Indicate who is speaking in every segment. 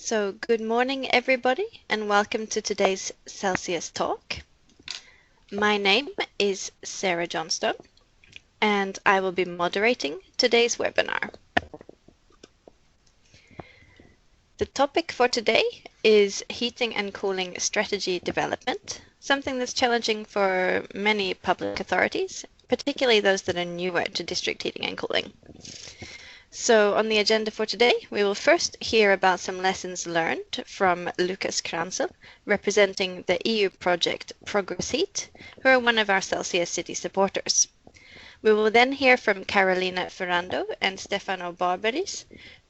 Speaker 1: So good morning everybody and welcome to today's Celsius talk. My name is Sarah Johnston and I will be moderating today's webinar. The topic for today is heating and cooling strategy development, something that's challenging for many public authorities, particularly those that are newer to district heating and cooling. So on the agenda for today, we will first hear about some lessons learned from Lucas Kranzel, representing the EU project progRESsHEAT, who are one of our Celsius City supporters. We will then hear from Carolina Ferrando and Stefano Barberis,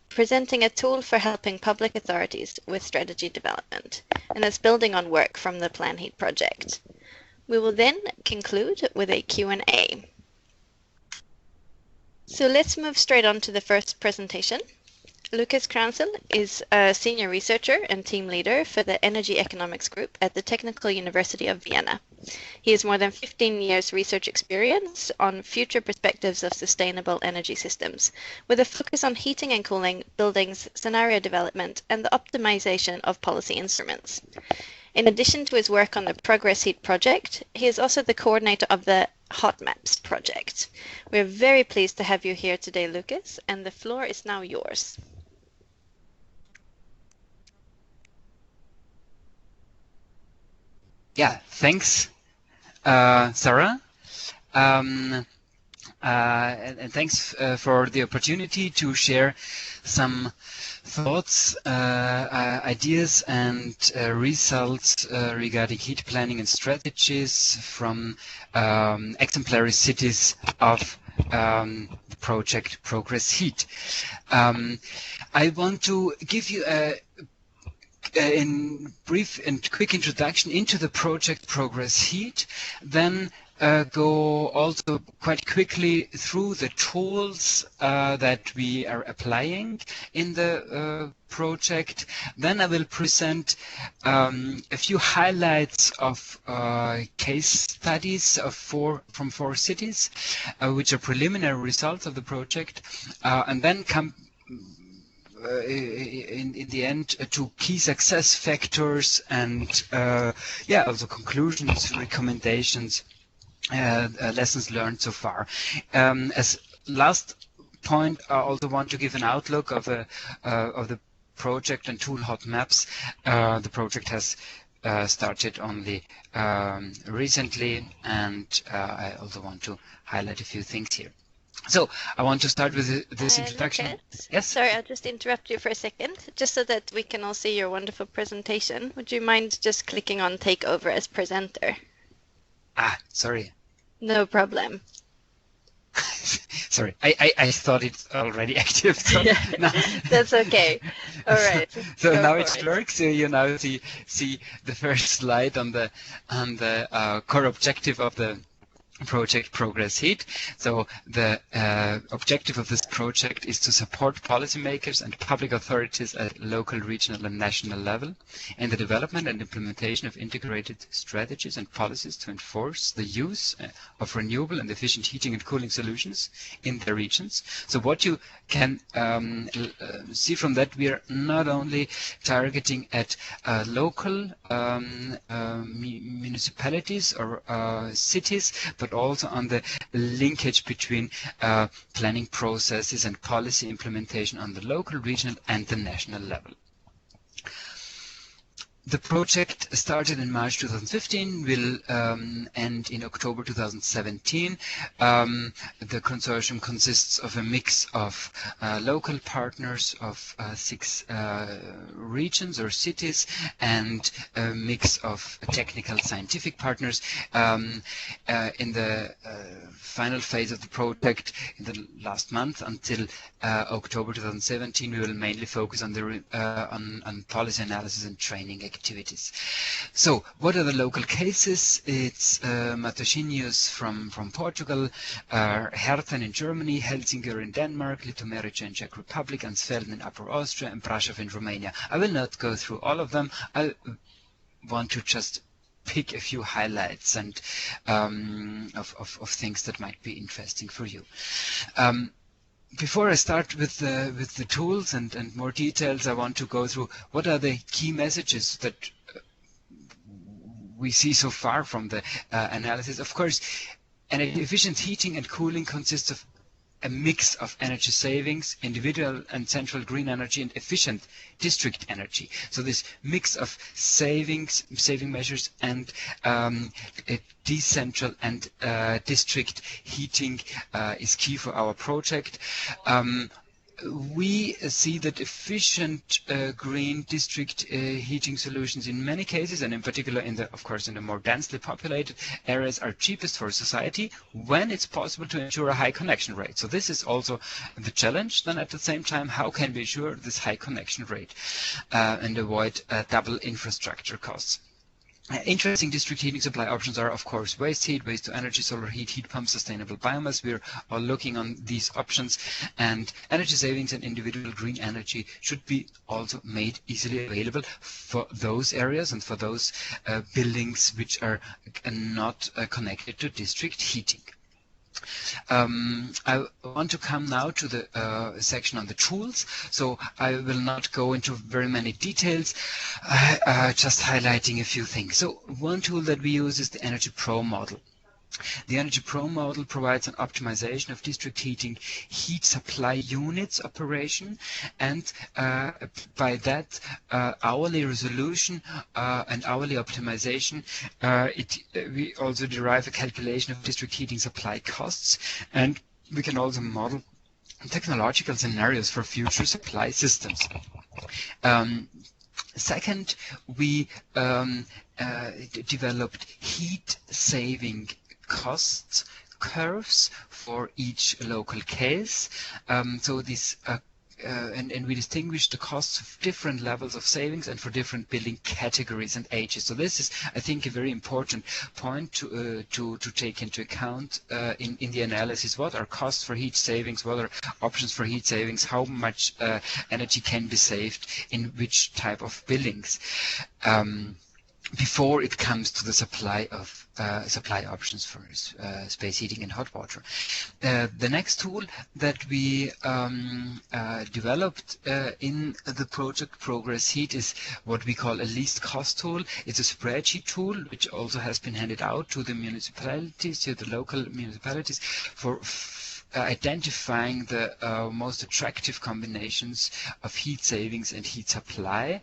Speaker 1: presenting a tool for helping public authorities with strategy development, and that's building on work from the PLANHEAT project. We will then conclude with a Q&A. So let's move straight on to the first presentation. Lucas Kranzel is a senior researcher and team leader for the Energy Economics Group at the Technical University of Vienna. He has more than 15 years research experience on future perspectives of sustainable energy systems, with a focus on heating and cooling, buildings, scenario development, and the optimization of policy instruments. In addition to his work on the progRESsHEAT project, he is also the coordinator of the Hot Maps project. We're very pleased to have you here today, Lucas, and the floor is now yours.
Speaker 2: Yeah, thanks, Sarah. And thanks for the opportunity to share some thoughts, ideas and results regarding heat planning and strategies from exemplary cities of the project progRESsHEAT. I want to give you in brief and quick introduction into the project progRESsHEAT, then go also quite quickly through the tools that we are applying in the project. Then I will present a few highlights of case studies of from four cities, which are preliminary results of the project, and then come in the end to key success factors and also conclusions, recommendations, lessons learned so far. As last point, I also want to give an outlook of the project and tool Hot Maps. The project has started only recently, and I also want to highlight a few things here. So I want to start with this introduction.
Speaker 1: Lucas,
Speaker 2: yes?
Speaker 1: Sorry, I'll just interrupt you for a second, just so that we can all see your wonderful presentation. Would you mind just clicking on Take Over as presenter?
Speaker 2: Ah, sorry.
Speaker 1: No problem.
Speaker 2: Sorry, I thought it's already active. So
Speaker 1: yeah, that's okay. All right.
Speaker 2: So now it works. So you now see the first slide on the core objective of the project progRESsHEAT. So the objective of this project is to support policymakers and public authorities at local, regional and national level in the development and implementation of integrated strategies and policies to enforce the use of renewable and efficient heating and cooling solutions in their regions. So what you can see from that, we are not only targeting at local municipalities or cities, but also on the linkage between planning processes and policy implementation on the local, regional and the national level. The project started in March 2015, will end in October 2017. The consortium consists of a mix of local partners of 6 regions or cities and a mix of technical scientific partners. In the final phase of the project, in the last month until October 2017, we will mainly focus on the on policy analysis and training activities. So, what are the local cases? It's Matosinhos from Portugal, Herten in Germany, Helsinger in Denmark, Litoměřice in Czech Republic, Ansfelden in Upper Austria, and Brașov in Romania. I will not go through all of them. I want to just pick a few highlights and of things that might be interesting for you. before I start with the tools and more details, I want to go through what are the key messages that we see so far from the analysis. Of course, energy efficient heating and cooling consists of a mix of energy savings, individual and central green energy, and efficient district energy. So this mix of saving measures and decentral and district heating is key for our project. We see that efficient green district heating solutions in many cases, and in particular of course in the more densely populated areas, are cheapest for society when it's possible to ensure a high connection rate. So this is also the challenge. Then at the same time, how can we ensure this high connection rate and avoid double infrastructure costs? Interesting district heating supply options are, of course, waste heat, waste to energy, solar heat, heat pump, sustainable biomass. We're all looking on these options, and energy savings and individual green energy should be also made easily available for those areas and for those buildings which are not connected to district heating. I want to come now to the section on the tools, so I will not go into very many details, just highlighting a few things. So one tool that we use is the Energy Pro model. The Energy Pro model provides an optimization of district heating heat supply units operation, and by that hourly resolution and hourly optimization, we also derive a calculation of district heating supply costs, and we can also model technological scenarios for future supply systems. Second, we developed heat-saving cost curves for each local case. So this and we distinguish the costs of different levels of savings and for different building categories and ages. So this is, I think, a very important point to take into account in the analysis. What are costs for heat savings? What are options for heat savings? How much energy can be saved in which type of buildings? Before it comes to the supply of supply options for space heating and hot water. The next tool that we developed in the project progRESsHEAT is what we call a least cost tool. It's a spreadsheet tool which also has been handed out to the municipalities, to the local municipalities, for identifying the most attractive combinations of heat savings and heat supply,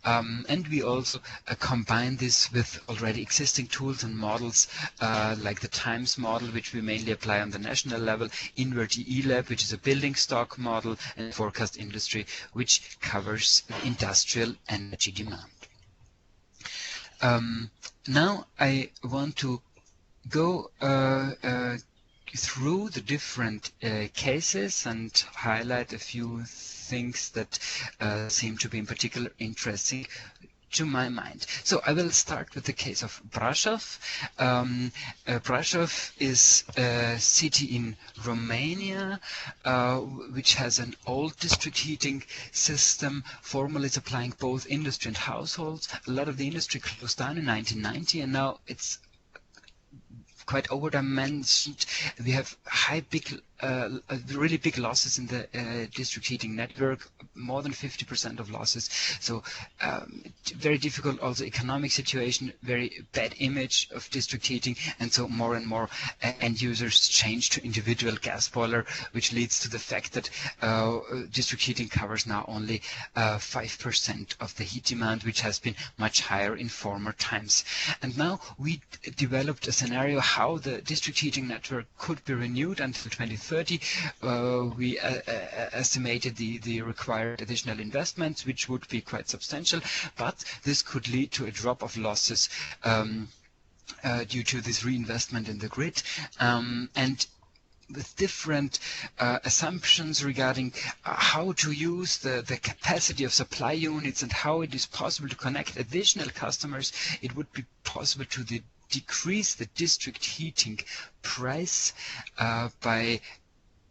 Speaker 2: and we also combine this with already existing tools and models like the TIMES model, which we mainly apply on the national level, InvertELab, which is a building stock model, and Forecast Industry, which covers industrial energy demand. Now I want to go through the different cases and highlight a few things that seem to be in particular interesting to my mind. So I will start with the case of Brașov. Brașov is a city in Romania which has an old district heating system, formerly supplying both industry and households. A lot of the industry closed down in 1990, and now it's quite overdimensioned. We have really big losses in the district heating network, more than 50% of losses. So very difficult also economic situation, very bad image of district heating, and so more and more end users change to individual gas boiler, which leads to the fact that district heating covers now only 5% of the heat demand, which has been much higher in former times. And now we developed a scenario how the district heating network could be renewed until 2030. We estimated the required additional investments, which would be quite substantial, but this could lead to a drop of losses due to this reinvestment in the grid, and with different assumptions regarding how to use the capacity of supply units and how it is possible to connect additional customers, it would be possible to decrease the district heating price by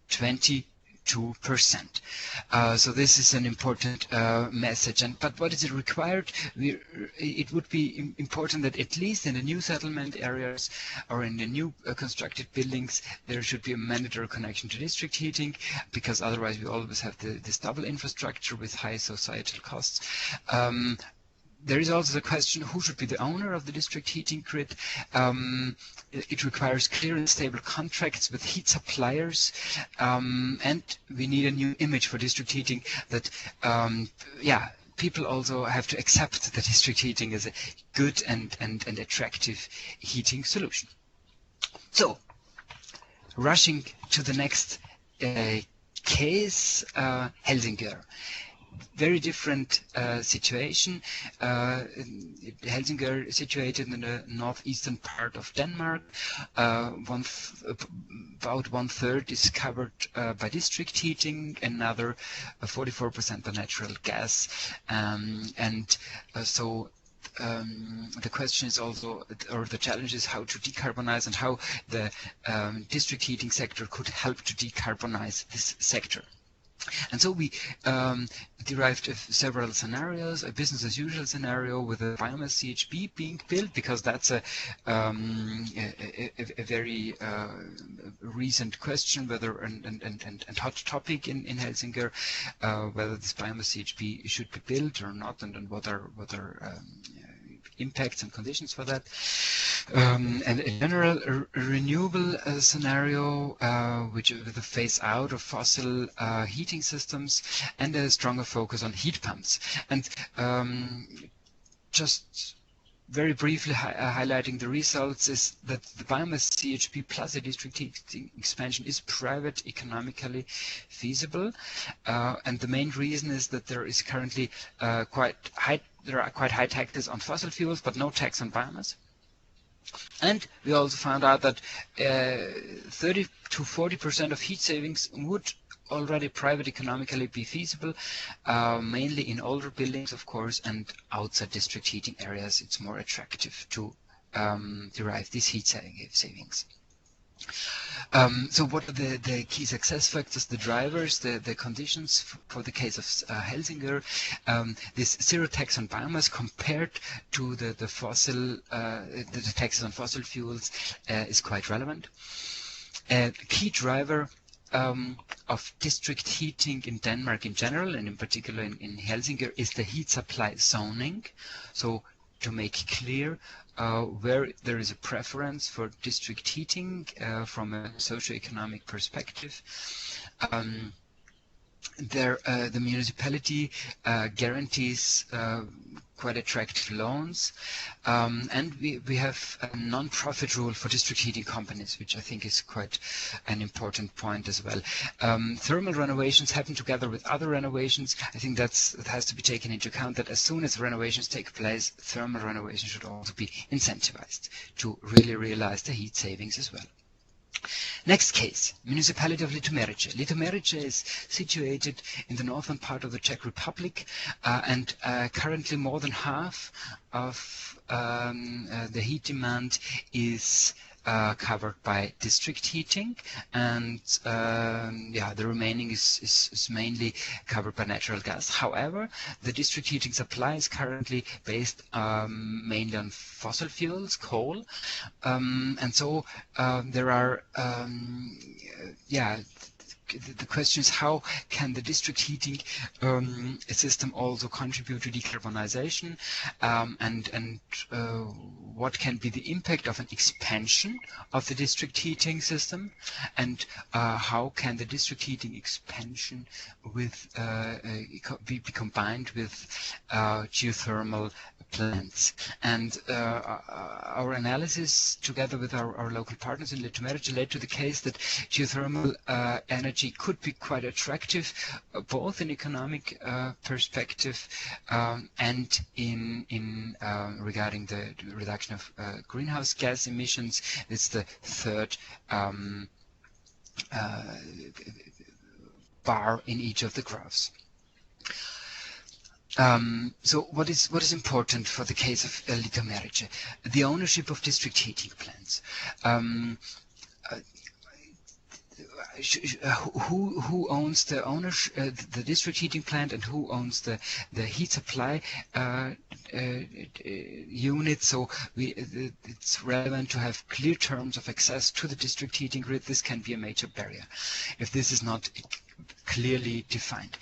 Speaker 2: 20 2%. So this is an important message. But what is it required? It would be important that at least in the new settlement areas or in the new constructed buildings, there should be a mandatory connection to district heating, because otherwise we always have this double infrastructure with high societal costs. There is also the question, who should be the owner of the district heating grid? It requires clear and stable contracts with heat suppliers, and we need a new image for district heating that, people also have to accept that district heating is a good and attractive heating solution. So, rushing to the next case, Helsingør. Very different situation. Helsingør is situated in the northeastern part of Denmark. About 1/3 is covered by district heating, another 44% by natural gas, the question is also, or the challenge is, how to decarbonize and how the district heating sector could help to decarbonize this sector. And so we derived several scenarios, a business as usual scenario with a biomass CHP being built, because that's a very recent question, whether and hot topic in Helsingør, whether this biomass CHP should be built or not, and what are impacts and conditions for that. And a general renewable scenario, which with the phase out of fossil heating systems, and a stronger focus on heat pumps. And just very briefly highlighting the results is that the biomass CHP plus a district heating expansion is private economically feasible, and the main reason is that there is currently there are quite high taxes on fossil fuels, but no tax on biomass. And we also found out that 30 to 40% of heat savings would already private economically be feasible, mainly in older buildings, of course, and outside district heating areas. It's more attractive to derive these heat savings. So what are the key success factors, the drivers, the conditions for the case of Helsingør? This zero tax on biomass compared to the fossil, the taxes on fossil fuels is quite relevant. A key driver of district heating in Denmark in general, and in particular in Helsingør, is the heat supply zoning. So to make clear where there is a preference for district heating from a socio-economic perspective. The municipality guarantees quite attractive loans, and we have a non-profit rule for district heating companies, which I think is quite an important point as well. Thermal renovations happen together with other renovations. I think that has to be taken into account, that as soon as renovations take place, thermal renovation should also be incentivized to really realize the heat savings as well. Next case, municipality of Litoměřice. Litoměřice is situated in the northern part of the Czech Republic, and currently more than half of the heat demand is covered by district heating, and the remaining is mainly covered by natural gas. However, the district heating supply is currently based mainly on fossil fuels, coal, and so there are the question is, how can the district heating system also contribute to decarbonization, and what can be the impact of an expansion of the district heating system, and how can the district heating expansion be combined with geothermal plants. And our analysis, together with our local partners in Litoměřice, led to the case that geothermal energy could be quite attractive, both in economic perspective and in regarding the reduction of greenhouse gas emissions. It's the third bar in each of the graphs. So what is important for the case of Litoměřice? The ownership of district heating plants. who owns the the district heating plant, and who owns the heat supply unit. So it's relevant to have clear terms of access to the district heating grid. This can be a major barrier if this is not clearly defined.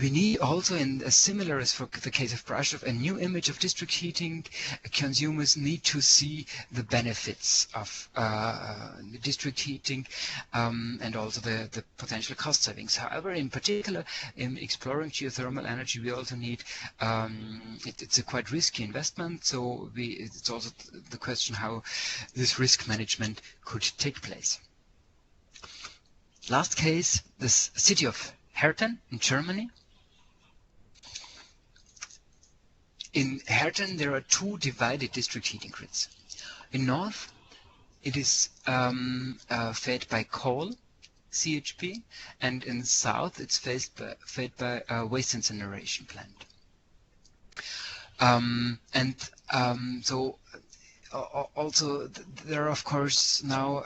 Speaker 2: We need also, in a similar as for the case of Brasov, a new image of district heating. Consumers need to see the benefits of district heating and also the potential cost savings. However, in particular, in exploring geothermal energy, we also need, it's a quite risky investment, so it's also the question how this risk management could take place. Last case, this city of Herten in Germany. In Herten there are two divided district heating grids. In north it is fed by coal, CHP, and in south it's fed by a waste incineration plant. So also there are of course now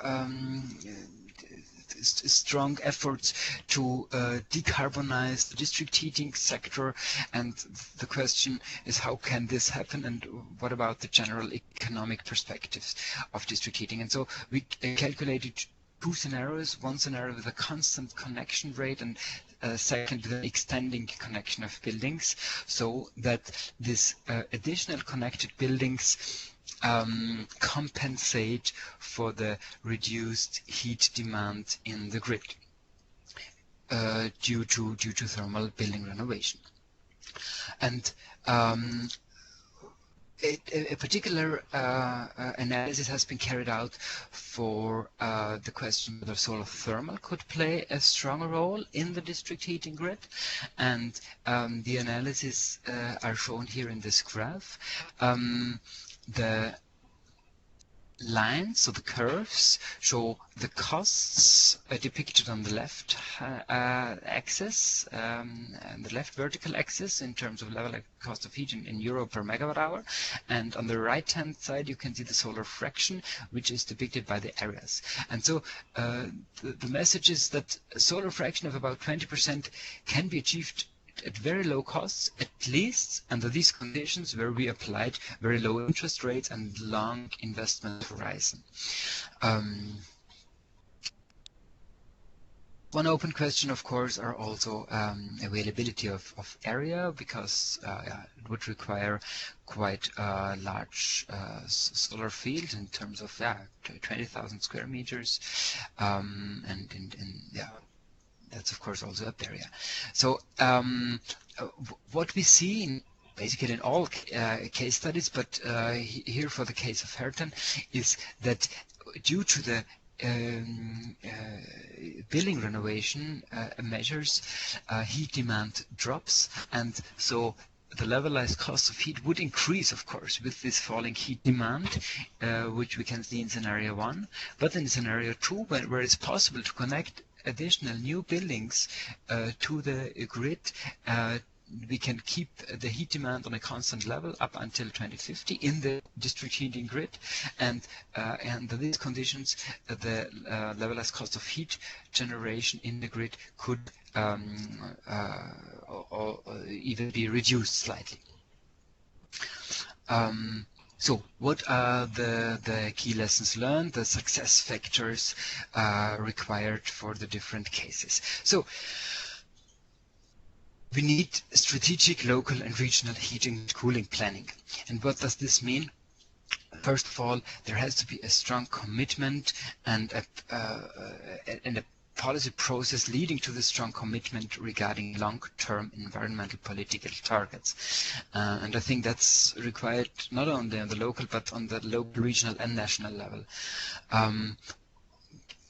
Speaker 2: strong efforts to decarbonize the district heating sector, and the question is how can this happen, and what about the general economic perspectives of district heating. And so we calculated two scenarios, one scenario with a constant connection rate, and second with an extending connection of buildings, so that this additional connected buildings compensate for the reduced heat demand in the grid due to thermal building renovation. And a particular analysis has been carried out for the question whether solar thermal could play a stronger role in the district heating grid, and the analyses are shown here in this graph. The lines, so the curves, show the costs depicted on the left axis, and the left vertical axis in terms of level cost of heat in euro per megawatt hour, and on the right hand side you can see the solar fraction, which is depicted by the areas. And so the message is that a solar fraction of about 20% can be achieved at very low costs, at least under these conditions where we applied very low interest rates and long investment horizon. One open question, of course, are also availability of area, because it would require quite a large solar field in terms of 20,000 square meters, that's of course also a barrier. So what we see in basically in all case studies, but here for the case of Herten, is that due to the building renovation measures, heat demand drops, and so the levelized cost of heat would increase, of course, with this falling heat demand, which we can see in scenario 1. But in scenario 2, where it's possible to connect additional new buildings to the grid, we can keep the heat demand on a constant level up until 2050 in the district heating grid, and under these conditions the levelized cost of heat generation in the grid could even be reduced slightly. So what are the key lessons learned, the success factors required for the different cases? So we need strategic local and regional heating and cooling planning. And what does this mean? First of all, there has to be a strong commitment and a policy process leading to the strong commitment regarding long-term environmental political targets. And I think that's required not only on the local, but on the local, regional and national level.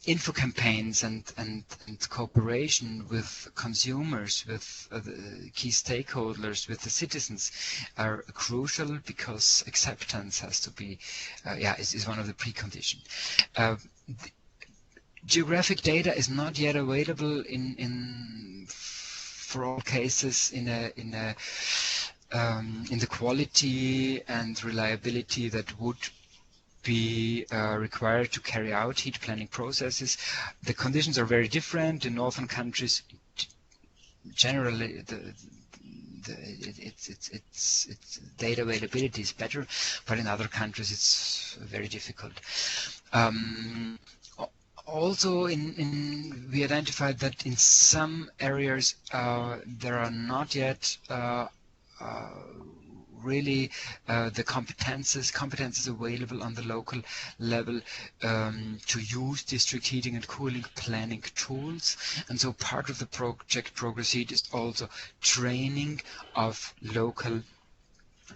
Speaker 2: Info campaigns and cooperation with consumers, with the key stakeholders, with the citizens are crucial, because acceptance has to be, is one of the preconditions. Geographic data is not yet available for all cases in the quality and reliability that would be required to carry out heat planning processes. The conditions are very different. In northern countries, generally its data availability is better, but in other countries it's very difficult. Also, we identified that in some areas there are not yet really the competences available on the local level to use district heating and cooling planning tools. And so part of the project progRESsHEAT is also training of local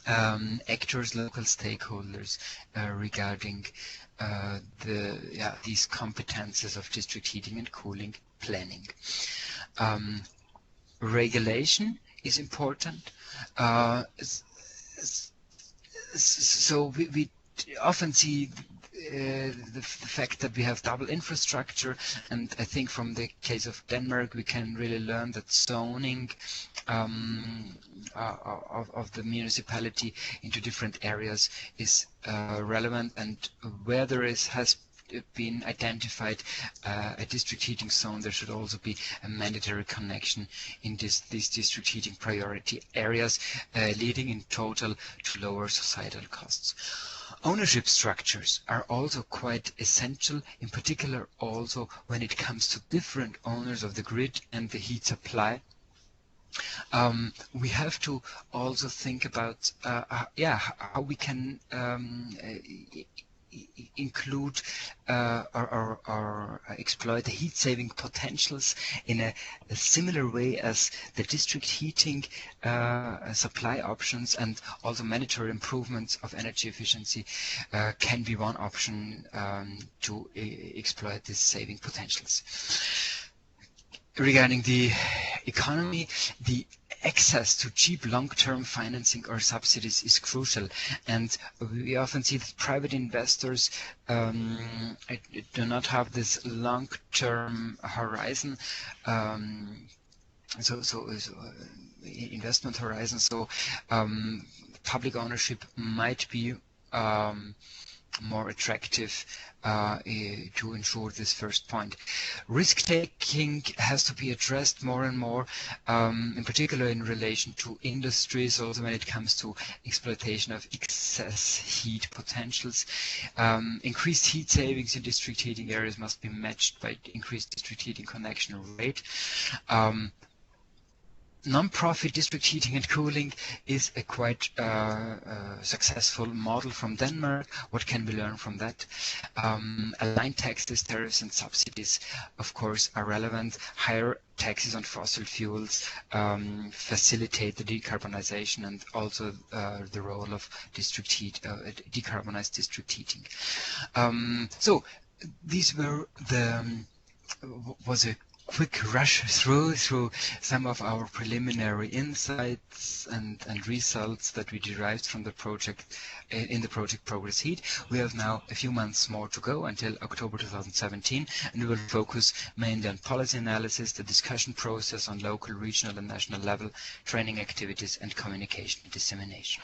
Speaker 2: actors, local stakeholders regarding these competences of district heating and cooling planning. Regulation is important. So we often see the fact that we have double infrastructure, and I think from the case of Denmark we can really learn that zoning of the municipality into different areas is relevant, and where there has been identified a district heating zone, there should also be a mandatory connection in these district heating priority areas, leading in total to lower societal costs. Ownership structures are also quite essential, in particular also when it comes to different owners of the grid and the heat supply. We have to also think about how we can include or exploit the heat-saving potentials in a similar way as the district heating supply options, and also mandatory improvements of energy efficiency can be one option to exploit these saving potentials. Regarding the economy, the access to cheap long-term financing or subsidies is crucial, and we often see that private investors do not have this long-term horizon, investment horizon. So public ownership might be more attractive to ensure this first point. Risk-taking has to be addressed more and more, in particular in relation to industries, also when it comes to exploitation of excess heat potentials. Increased heat savings in district heating areas must be matched by increased district heating connection rate. Non-profit district heating and cooling is a quite successful model from Denmark. What can we learn from that? Aligned taxes, tariffs and subsidies, of course, are relevant. Higher taxes on fossil fuels facilitate the decarbonization, and also the role of district heat, decarbonized district heating. So these were was a quick rush through some of our preliminary insights and results that we derived from the project in the project progRESsHEAT. We have now a few months more to go until October 2017, and we will focus mainly on policy analysis, the discussion process on local, regional and national level, training activities and communication and dissemination.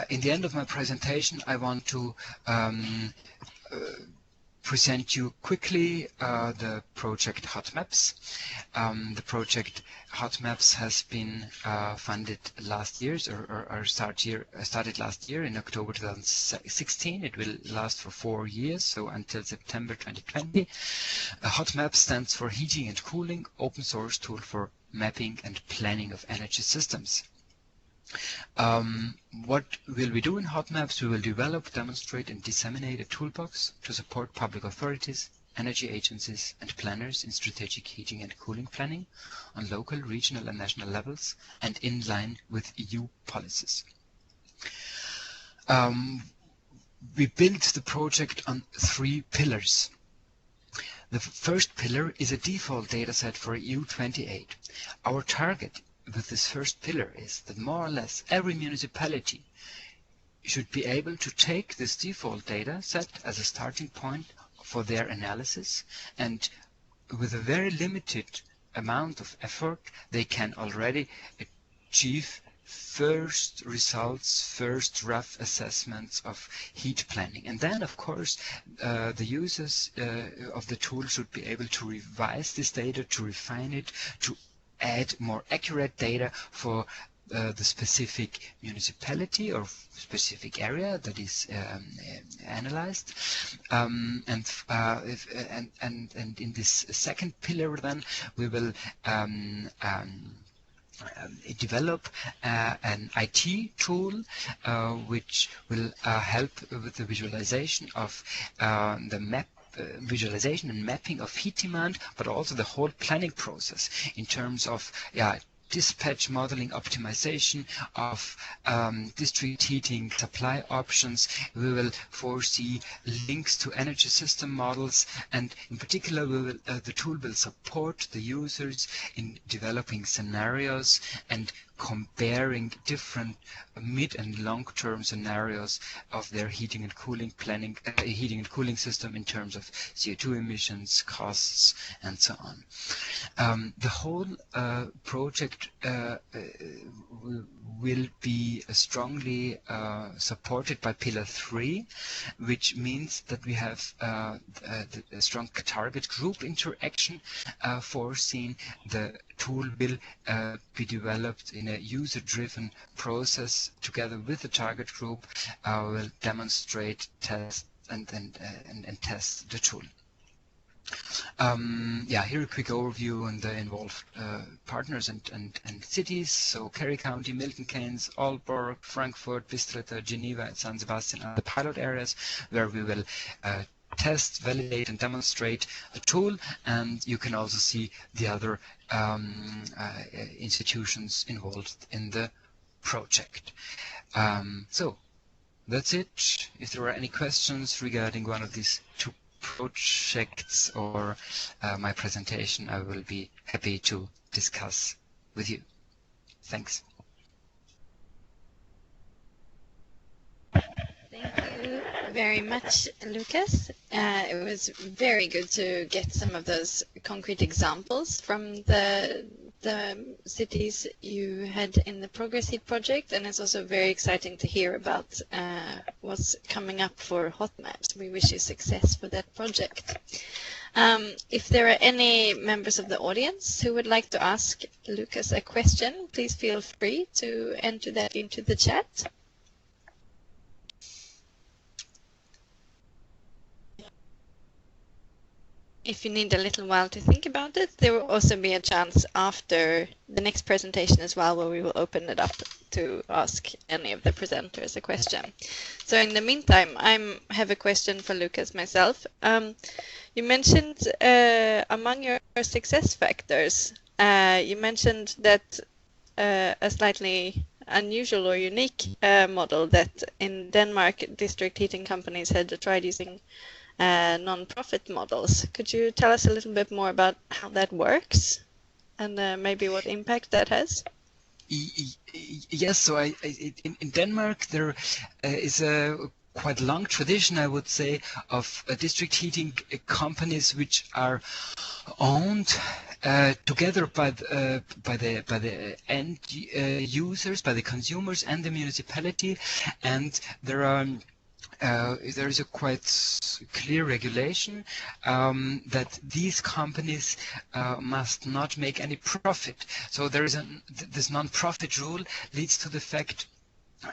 Speaker 2: In the end of my presentation, I want to present you quickly the project HotMaps. The project HotMaps has been funded last year, or started last year in October 2016. It will last for 4 years, so until September 2020. HotMaps stands for Heating and Cooling, open source tool for mapping and planning of energy systems. What will we do in HotMaps? We will develop, demonstrate and disseminate a toolbox to support public authorities, energy agencies and planners in strategic heating and cooling planning on local, regional and national levels, and in line with EU policies. We built the project on 3 pillars. The first pillar is a default dataset for EU28. Our target with this first pillar is that more or less every municipality should be able to take this default data set as a starting point for their analysis, and with a very limited amount of effort they can already achieve first results, first rough assessments of heat planning. And then, of course, the users of the tool should be able to revise this data, to refine it, to add more accurate data for the specific municipality or specific area that is analyzed, and in this second pillar, then we will develop an IT tool which will help with the visualization of the map visualization and mapping of heat demand, but also the whole planning process in terms of dispatch modeling, optimization of district heating supply options. We will foresee links to energy system models, and in particular the tool will support the users in developing scenarios and comparing different mid and long-term scenarios of their heating and cooling planning, heating and cooling system in terms of CO2 emissions, costs, and so on. The whole project will be strongly supported by Pillar 3, which means that we have a strong target group interaction foreseen. The tool will be developed in a user-driven process together with the target group. Will demonstrate, test, and test the tool. Here a quick overview on the involved partners and cities. So Kerry County, Milton Keynes, Aalborg, Frankfurt, Bistretta, Geneva, and San Sebastian are the pilot areas where we will test, validate, and demonstrate the tool. And you can also see the other institutions involved in the project. So that's it. If there are any questions regarding one of these two projects or my presentation, I will be happy to discuss with you. Thanks.
Speaker 1: Thank you very much, Lucas. It was very good to get some of those concrete examples from the cities you had in the progRESsHEAT project, and it's also very exciting to hear about what's coming up for hot maps. We wish you success for that project. If there are any members of the audience who would like to ask Lucas a question, please feel free to enter that into the chat. If you need a little while to think about it, there will also be a chance after the next presentation as well, where we will open it up to ask any of the presenters a question. So in the meantime, I have a question for Lucas myself. You mentioned among your success factors, you mentioned that a slightly unusual or unique model that in Denmark, district heating companies had tried using non-profit models. Could you tell us a little bit more about how that works and maybe what impact that has?
Speaker 2: Yes, so in Denmark there is a quite long tradition, I would say, of district heating companies which are owned together by the end users, by the consumers and the municipality, and there is a quite clear regulation that these companies must not make any profit. So there is this non-profit rule leads to the fact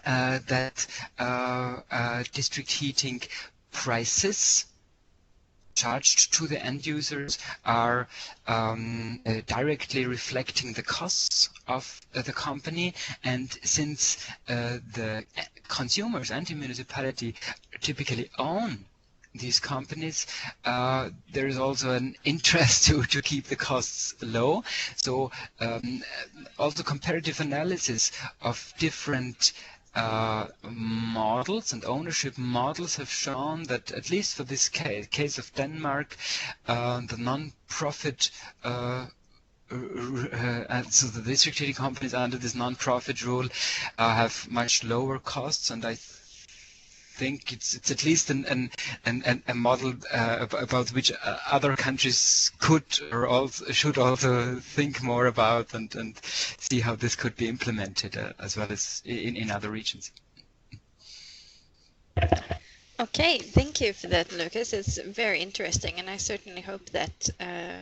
Speaker 2: that district heating prices charged to the end users are directly reflecting the costs of the company, and since the consumers and the municipality typically own these companies, there is also an interest to keep the costs low. So also comparative analysis of different models and ownership models have shown that, at least for this case of Denmark, the non-profit so the district heating companies under this non-profit rule have much lower costs, and I think it's at least a model about which other countries could or also should also think more about and see how this could be implemented as well as in other regions.
Speaker 1: Okay, thank you for that, Lucas. It's very interesting, and I certainly hope that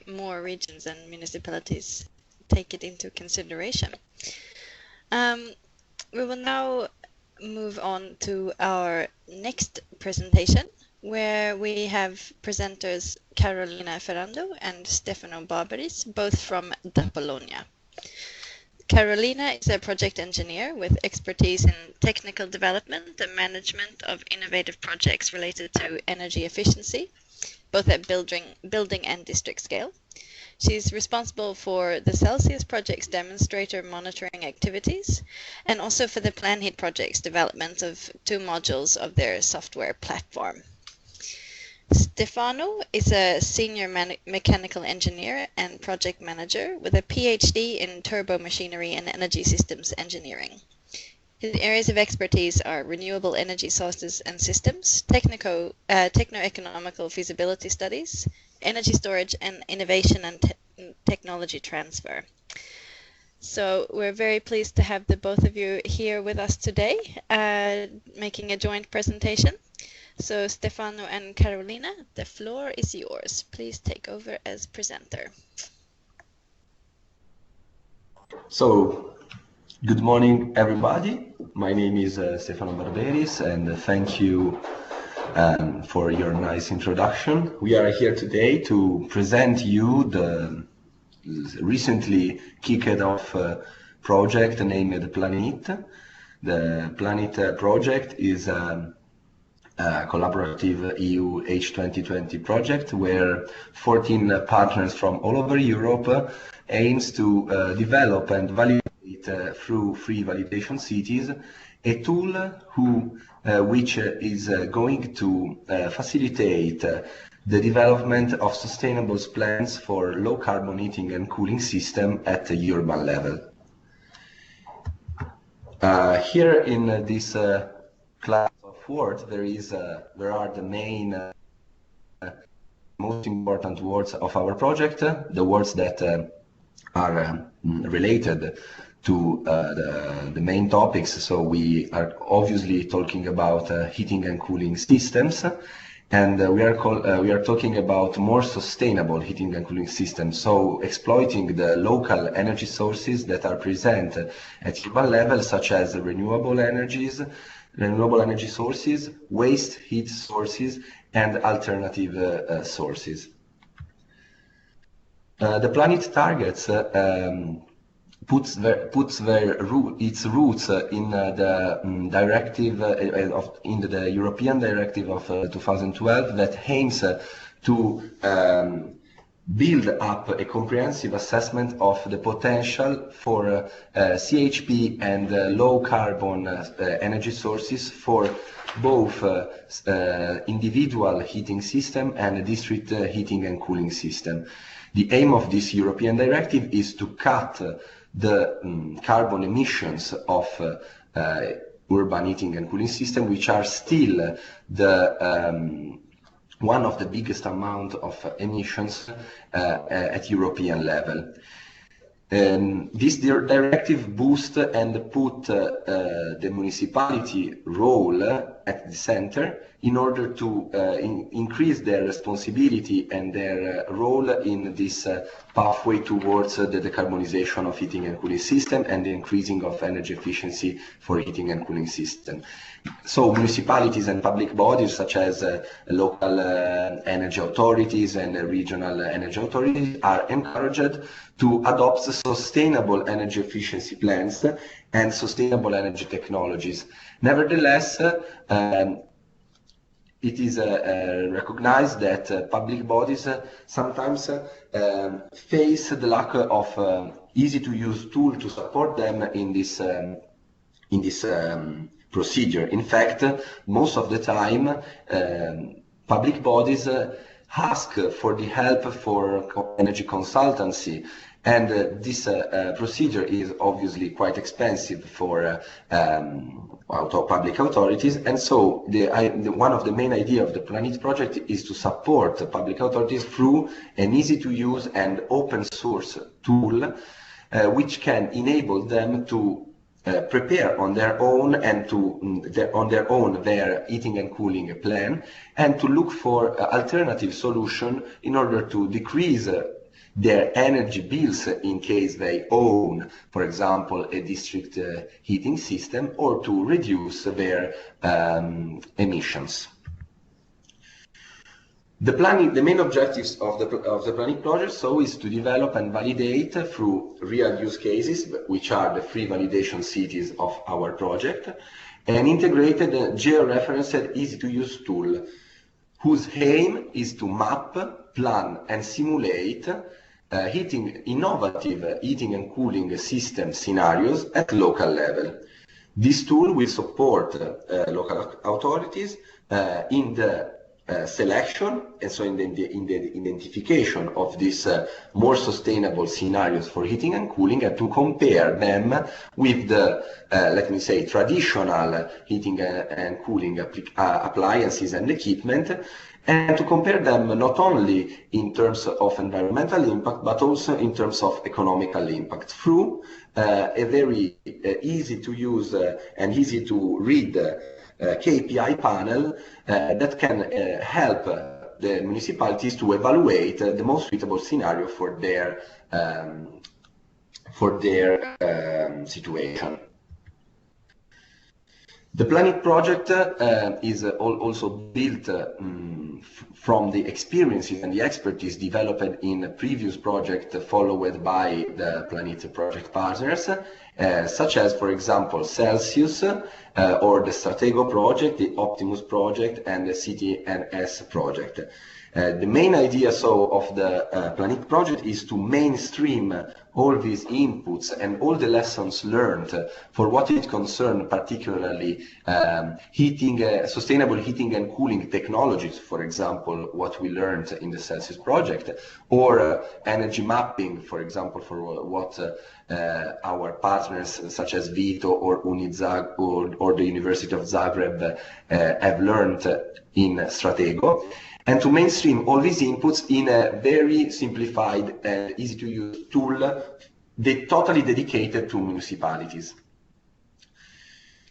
Speaker 1: more regions and municipalities take it into consideration. We will now move on to our next presentation, where we have presenters Carolina Ferrando and Stefano Barbaris, both from Da Bologna. Carolina is a project engineer with expertise in technical development and management of innovative projects related to energy efficiency, both at building and district scale. She's responsible for the Celsius project's demonstrator monitoring activities and also for the PLANHEAT project's development of 2 modules of their software platform. Stefano is a senior mechanical engineer and project manager with a PhD in turbo machinery and energy systems engineering. His areas of expertise are renewable energy sources and systems, techno-economical feasibility studies, energy storage, and innovation and technology transfer. So we're very pleased to have the both of you here with us today, making a joint presentation. So Stefano and Carolina, the floor is yours. Please take over as presenter.
Speaker 3: So, good morning, everybody. My name is Stefano Barbaris, and thank you for your nice introduction. We are here today to present you the recently kicked off project named PLANHEAT. The PLANHEAT project is a collaborative EU H2020 project where 14 partners from all over Europe aims to develop and validate through free validation cities a tool which is going to facilitate the development of sustainable plans for low carbon heating and cooling system at the urban level. Here in this class of words, there are the main most important words of our project, the words that are related to the main topics. So we are obviously talking about heating and cooling systems, and we are talking about more sustainable heating and cooling systems, so exploiting the local energy sources that are present at urban level, such as renewable energy sources, waste heat sources, and alternative sources. The PLANHEAT targets puts its roots in the directive in the European directive of 2012 that aims to build up a comprehensive assessment of the potential for CHP and low carbon energy sources for both individual heating system and district heating and cooling system. The aim of this European directive is to cut the carbon emissions of urban heating and cooling system, which are still the one of the biggest amount of emissions at European level. This directive boosts and put the municipality role at the center in order to increase their responsibility and their role in this pathway towards the decarbonization of heating and cooling system and the increasing of energy efficiency for heating and cooling system. So municipalities and public bodies such as local energy authorities and regional energy authorities are encouraged to adopt sustainable energy efficiency plans and sustainable energy technologies. Nevertheless, it is recognized that public bodies sometimes face the lack of easy-to-use tool to support them in this procedure. In fact, most of the time, public bodies ask for the help for energy consultancy, and this procedure is obviously quite expensive for public authorities, and so one of the main ideas of the PLANHEAT project is to support public authorities through an easy-to-use and open-source tool which can enable them to prepare on their own and their heating and cooling plan, and to look for alternative solution in order to decrease their energy bills in case they own, for example, a district heating system, or to reduce their emissions. The main objectives of the PLANHEAT project is to develop and validate through real use cases, which are the 3 validation cities of our project, an integrated georeferenced easy-to-use tool whose aim is to map, plan and simulate innovative heating and cooling system scenarios at local level. This tool will support local authorities in the selection, and so in the identification of these more sustainable scenarios for heating and cooling, and to compare them with the, let me say, traditional heating and cooling appliances and equipment, and to compare them not only in terms of environmental impact, but also in terms of economical impact through a very easy to use and easy to read KPI panel that can help the municipalities to evaluate the most suitable scenario for their situation. The PLANHEAT project is also built from the experiences and the expertise developed in previous projects followed by the PLANHEAT project partners, such as, for example, Celsius, or the Stratego project, the Optimus project, and the CTNS project. The main idea of the PLANHEAT project is to mainstream all these inputs and all the lessons learned for what it concerns particularly sustainable heating and cooling technologies, for example, what we learned in the Celsius project, or energy mapping, for example, for what our partners such as Vito or Unizag or the University of Zagreb have learned in Stratego, and to mainstream all these inputs in a very simplified and easy-to-use tool totally dedicated to municipalities.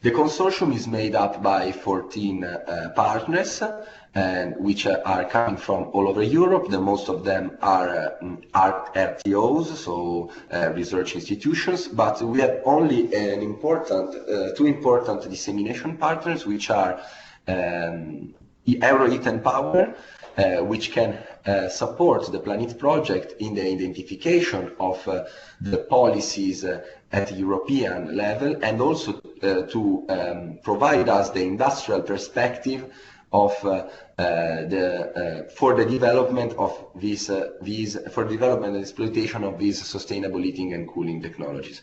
Speaker 3: The consortium is made up by 14 partners, which are coming from all over Europe. The most of them are RTOs, so research institutions, but we have only two important dissemination partners, which are Euroheat and Power, which can support the PLANHEAT project in the identification of the policies at European level, and also to provide us the industrial perspective of for the development of for development and exploitation of these sustainable heating and cooling technologies.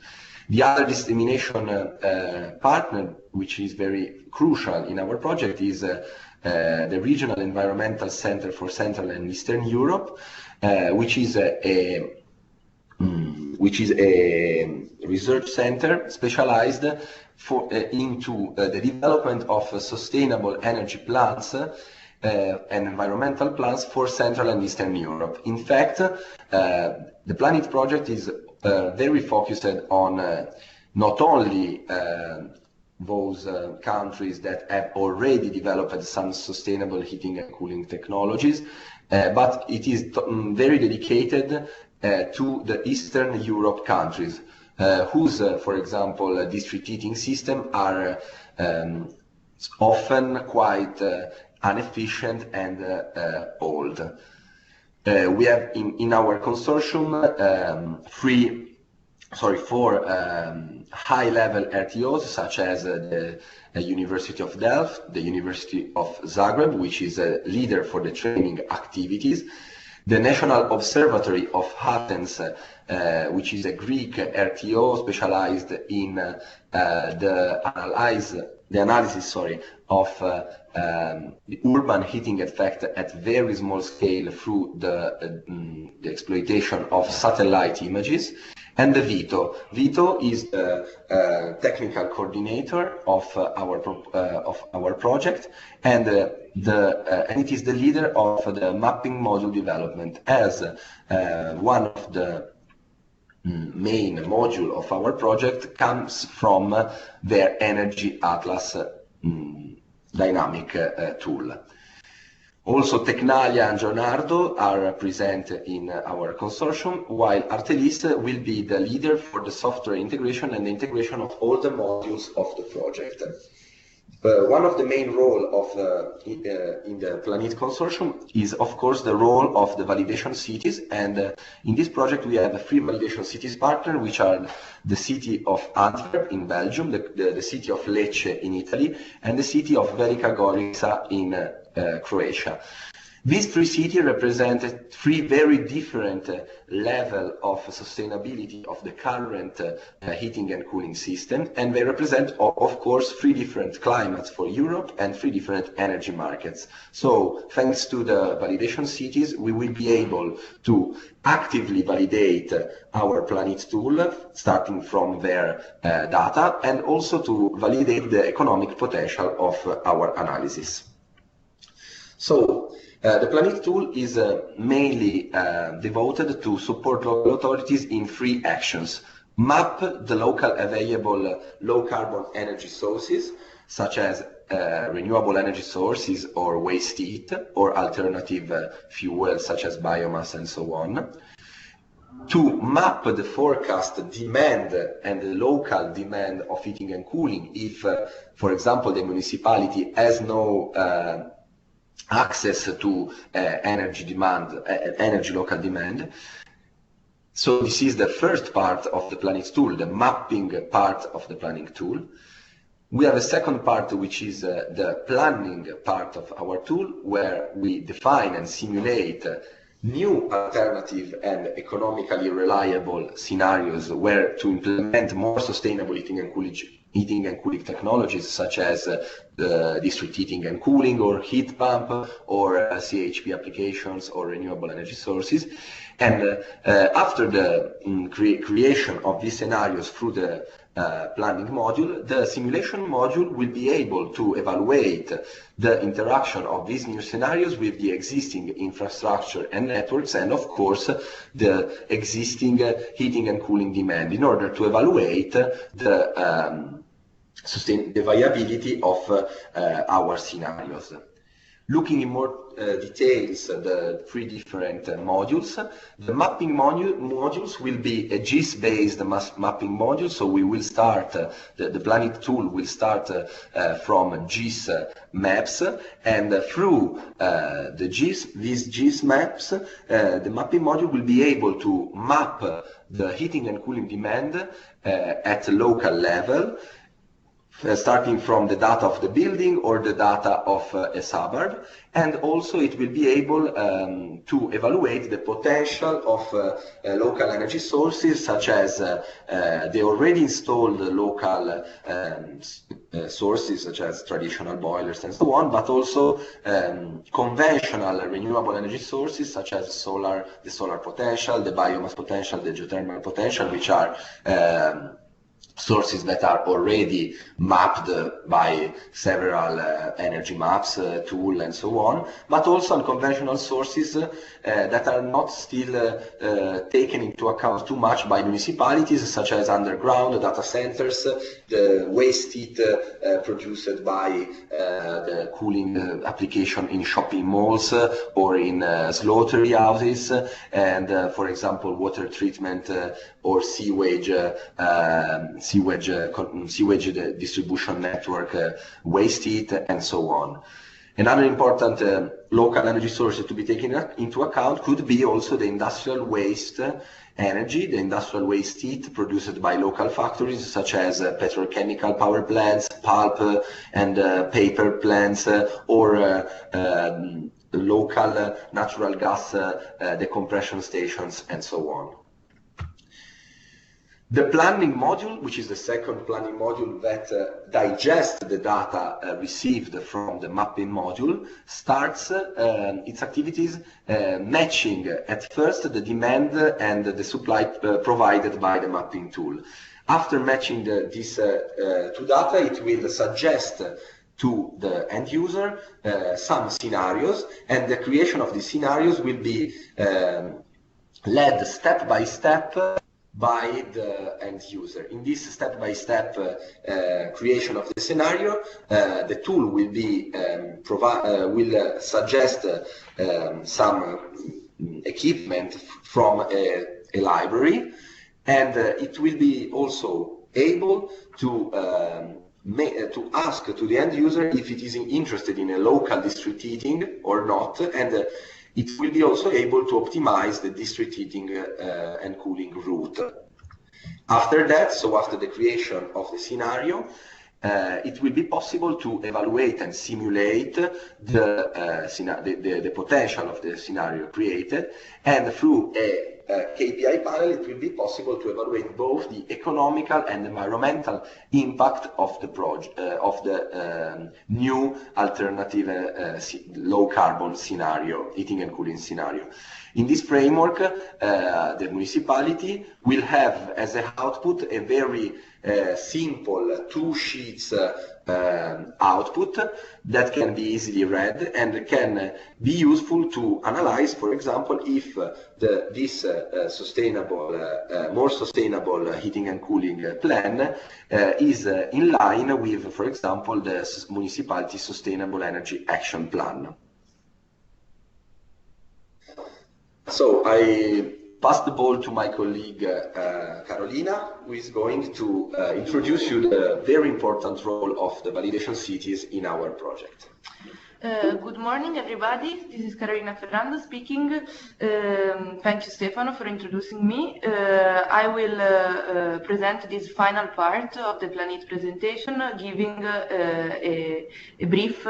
Speaker 3: The other dissemination partner, which is very crucial in our project, is the Regional Environmental Center for Central and Eastern Europe, which is a research center specialized into the development of sustainable energy plans and environmental plans for Central and Eastern Europe. In fact, the PLANHEAT project is very focused on not only those countries that have already developed some sustainable heating and cooling technologies, but it is very dedicated to the Eastern Europe countries, whose, for example, district heating system are often quite inefficient and old. We have in our consortium four high-level RTOs, such as the University of Delft, the University of Zagreb, which is a leader for the training activities, the National Observatory of Athens, which is a Greek RTO specialized in the analysis of the urban heating effect at very small scale through the exploitation of satellite images. And the VITO. VITO is the technical coordinator of our project, and it is the leader of the mapping module development, as one of the main module of our project comes from their Energy Atlas dynamic tool. Also, Tecnalia and Leonardo are present in our consortium, while Artelis will be the leader for the software integration and the integration of all the modules of the project. One of the main roles in the PLANHEAT consortium is, of course, the role of the validation cities, and in this project we have 3 validation cities partners, which are the city of Antwerp in Belgium, the city of Lecce in Italy, and the city of Velika Gorica in Croatia. These 3 cities represent 3 very different levels of sustainability of the current heating and cooling system, and they represent, of course, 3 different climates for Europe and 3 different energy markets. So, thanks to the validation cities, we will be able to actively validate our PLANHEAT tool, starting from their data, and also to validate the economic potential of our analysis. So, the PLANHEAT tool is mainly devoted to support local authorities in 3 actions. Map the local available low-carbon energy sources, such as renewable energy sources or waste heat, or alternative fuels such as biomass and so on. To map the forecast demand and the local demand of heating and cooling if, for example, the municipality has no access to energy local demand. So this is the first part of the PLANHEAT tool, the mapping part of the planning tool. We have a second part, which is the planning part of our tool, where we define and simulate new alternative and economically reliable scenarios where to implement more sustainable heating and cooling technologies, such as district heating and cooling, or heat pump, or CHP applications, or renewable energy sources. And after the creation of these scenarios through the planning module, the simulation module will be able to evaluate the interaction of these new scenarios with the existing infrastructure and networks, and of course the existing heating and cooling demand, in order to evaluate the viability of our scenarios. Looking in more details the 3 different modules, the mapping modules will be a GIS-based mapping module. So we will start, the PLANHEAT tool will start from GIS maps, and through these GIS maps, the mapping module will be able to map the heating and cooling demand at a local level, starting from the data of the building or the data of a suburb, and also it will be able to evaluate the potential of local energy sources, such as the already installed local sources, such as traditional boilers and so on, but also conventional renewable energy sources, such as the solar potential, the biomass potential, the geothermal potential, which are sources that are already mapped by several energy maps tool and so on, but also unconventional sources that are not still taken into account too much by municipalities, such as underground data centers, the waste heat produced by the cooling application in shopping malls or in slaughterhouses, and for example water treatment or sewage distribution network, waste heat, and so on. Another important local energy source to be taken into account could be also the industrial waste energy, the industrial waste heat produced by local factories, such as petrochemical power plants, pulp and paper plants, or local natural gas decompression stations, and so on. The planning module, which is the second planning module that digests the data received from the mapping module, starts its activities matching at first the demand and the supply provided by the mapping tool. After matching these two data, it will suggest to the end user some scenarios, and the creation of these scenarios will be led step by step by the end user. In this step-by-step creation of the scenario, the tool will be will suggest some equipment from a library, and it will be also able to ask to the end user if it is interested in a local district heating or not, and it will be also able to optimize the district heating and cooling route. After that, so after the creation of the scenario, it will be possible to evaluate and simulate the potential of the scenario created, and through a KPI panel, it will be possible to evaluate both the economical and environmental impact of the project, of the new alternative low carbon scenario, heating and cooling scenario. In this framework, the municipality will have as an output a very simple 2 sheets output that can be easily read and can be useful to analyze, for example, if this more sustainable heating and cooling plan is in line with, for example, the municipality sustainable energy action plan. So I pass the ball to my colleague Carolina, who is going to introduce you the very important role of the validation cities in our project.
Speaker 4: Good morning, everybody. This is Carolina Ferrando speaking. Thank you, Stefano, for introducing me. I will present this final part of the PLANHEAT presentation, giving a brief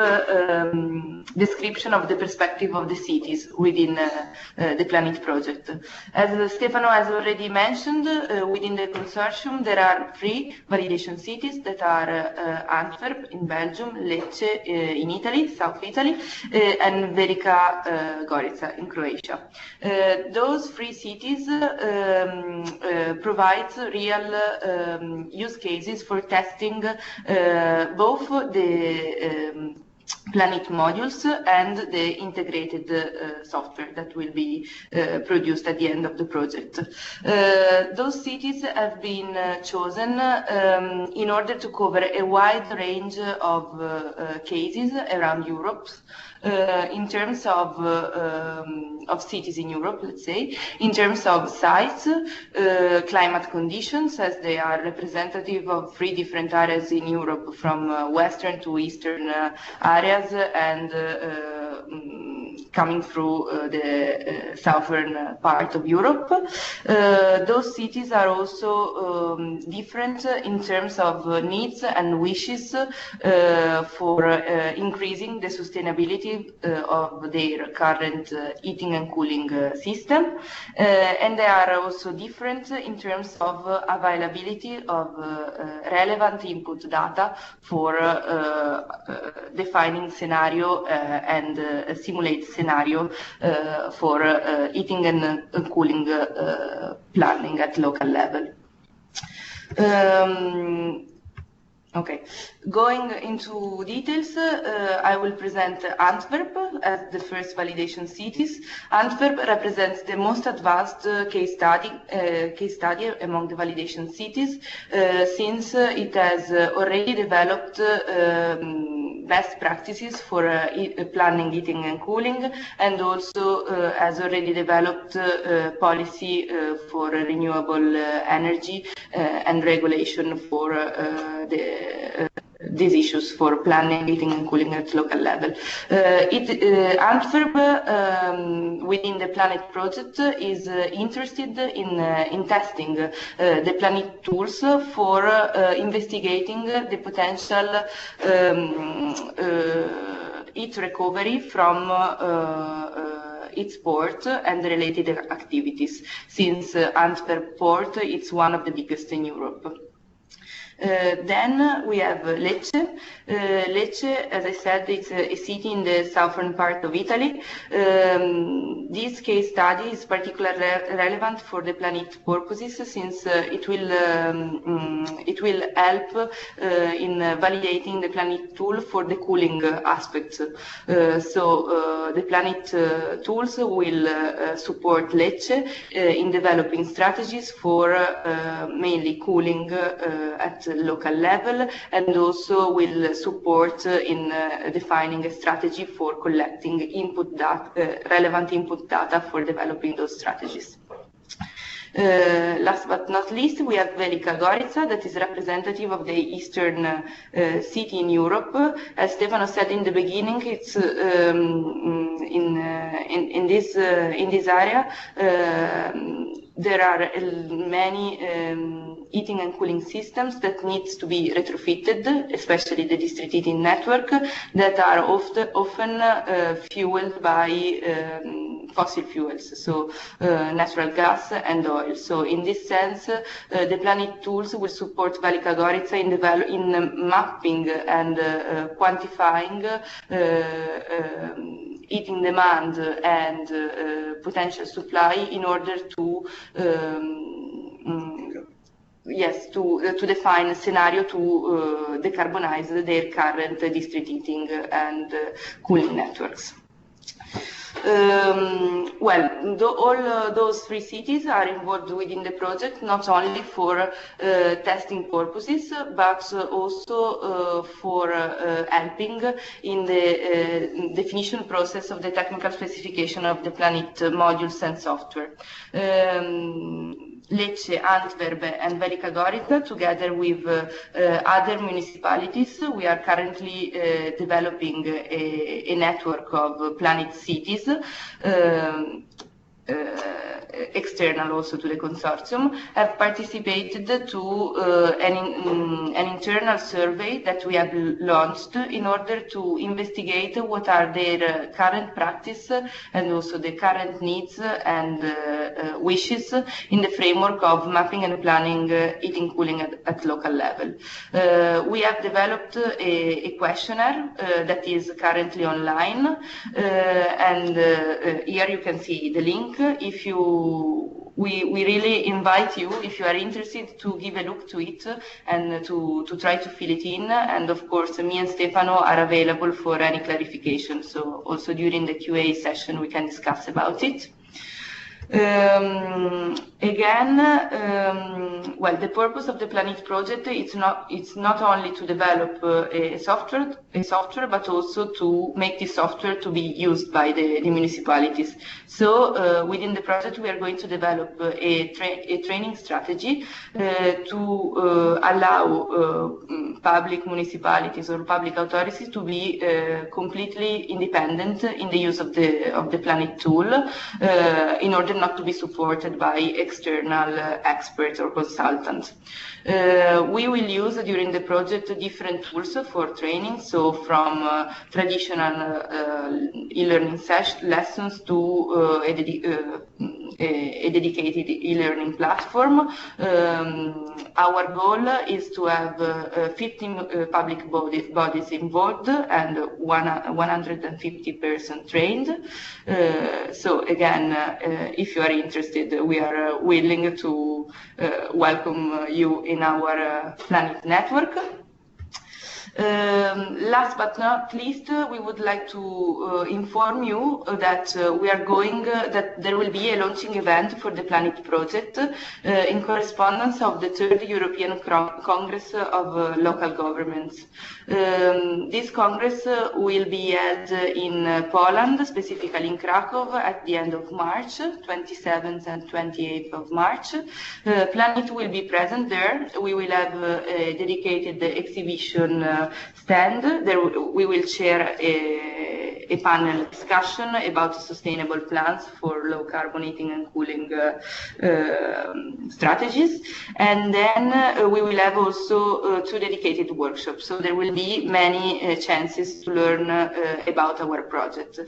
Speaker 4: description of the perspective of the cities within the PLANHEAT project. As Stefano has already mentioned, within the consortium there are 3 validation cities that are Antwerp in Belgium, Lecce in Italy, South Italy, and Velika Gorica in Croatia. Those 3 cities provide real use cases for testing both the PLANHEAT modules and the integrated software that will be produced at the end of the project. Those cities have been chosen in order to cover a wide range of cases around Europe, in terms of cities in Europe, let's say, in terms of size, climate conditions, as they are representative of 3 different areas in Europe, from western to eastern areas, and coming through the southern part of Europe. Those cities are also different in terms of needs and wishes for increasing the sustainability of their current heating and cooling system, and they are also different in terms of availability of relevant input data for defining scenario and simulate scenario for heating and cooling planning at local level. Okay, going into details, I will present Antwerp as the first validation cities. Antwerp represents the most advanced case study among the validation cities, since it has already developed best practices for planning, heating and cooling, and also has already developed policy for renewable energy and regulation for these issues for planning, heating and cooling at local level. Antwerp, within the PLANHEAT project, is interested in testing the PLANHEAT tools for investigating the potential heat recovery from its port and the related activities, since Antwerp port is one of the biggest in Europe. Then we have Lecce. Lecce, as I said, it's a city in the southern part of Italy. This case study is particularly relevant for the PLANHEAT purposes, since it will help in validating the PLANHEAT tool for the cooling aspects. So the PLANHEAT tools will support Lecce in developing strategies for mainly cooling at local level, and also will support in defining a strategy for collecting input data, relevant input data for developing those strategies. Last but not least, we have Velika Gorica, that is representative of the eastern city in Europe. As Stefano said in the beginning, it's in this area there are many heating and cooling systems that needs to be retrofitted, especially the district heating network, that are often fueled by fossil fuels, so natural gas and oil. So in this sense, the PLANHEAT tools will support Velika Gorica in mapping and quantifying heating demand and potential supply in order to to define a scenario to decarbonize their current district heating and cooling networks. All those three cities are involved within the project, not only for testing purposes, but also for helping in the definition process of the technical specification of the PLANHEAT modules and software. Lecce, Antwerp and Velika Gorica, together with other municipalities, we are currently developing a network of PLANHEAT cities, external also to the consortium, have participated to an internal survey that we have launched in order to investigate what are their current practice and also the current needs and wishes in the framework of mapping and planning heating cooling at local level. We have developed a questionnaire that is currently online, and here you can see the link. If we really invite you, if you are interested, to give a look to it and to try to fill it in. And of course, me and Stefano are available for any clarification. So also during the QA session, we can discuss about it. The purpose of the PLANHEAT project it's not only to develop a software, but also to make this software to be used by the municipalities. So within the project, we are going to develop a training strategy to allow public municipalities or public authorities to be completely independent in the use of the PLANHEAT tool, in order not to be supported by external experts or consultants. We will use during the project different tools for training, so from traditional e-learning lessons to a dedicated e-learning platform. Our goal is to have 15 public bodies involved and 150 persons trained. So again, if you are interested, we are willing to welcome you in our PLANHEAT network. Last but not least, we would like to inform you that that there will be a launching event for the PLANHEAT project in correspondence of the 3rd European Congress of Local Governments. This Congress will be held in Poland, specifically in Krakow, at the end of March, 27th and 28th of March. PLANHEAT will be present there. We will have a dedicated exhibition stand. There we will share a panel discussion about sustainable plans for low carbon heating and cooling strategies. And then we will have also 2 dedicated workshops. So there will be many chances to learn about our project.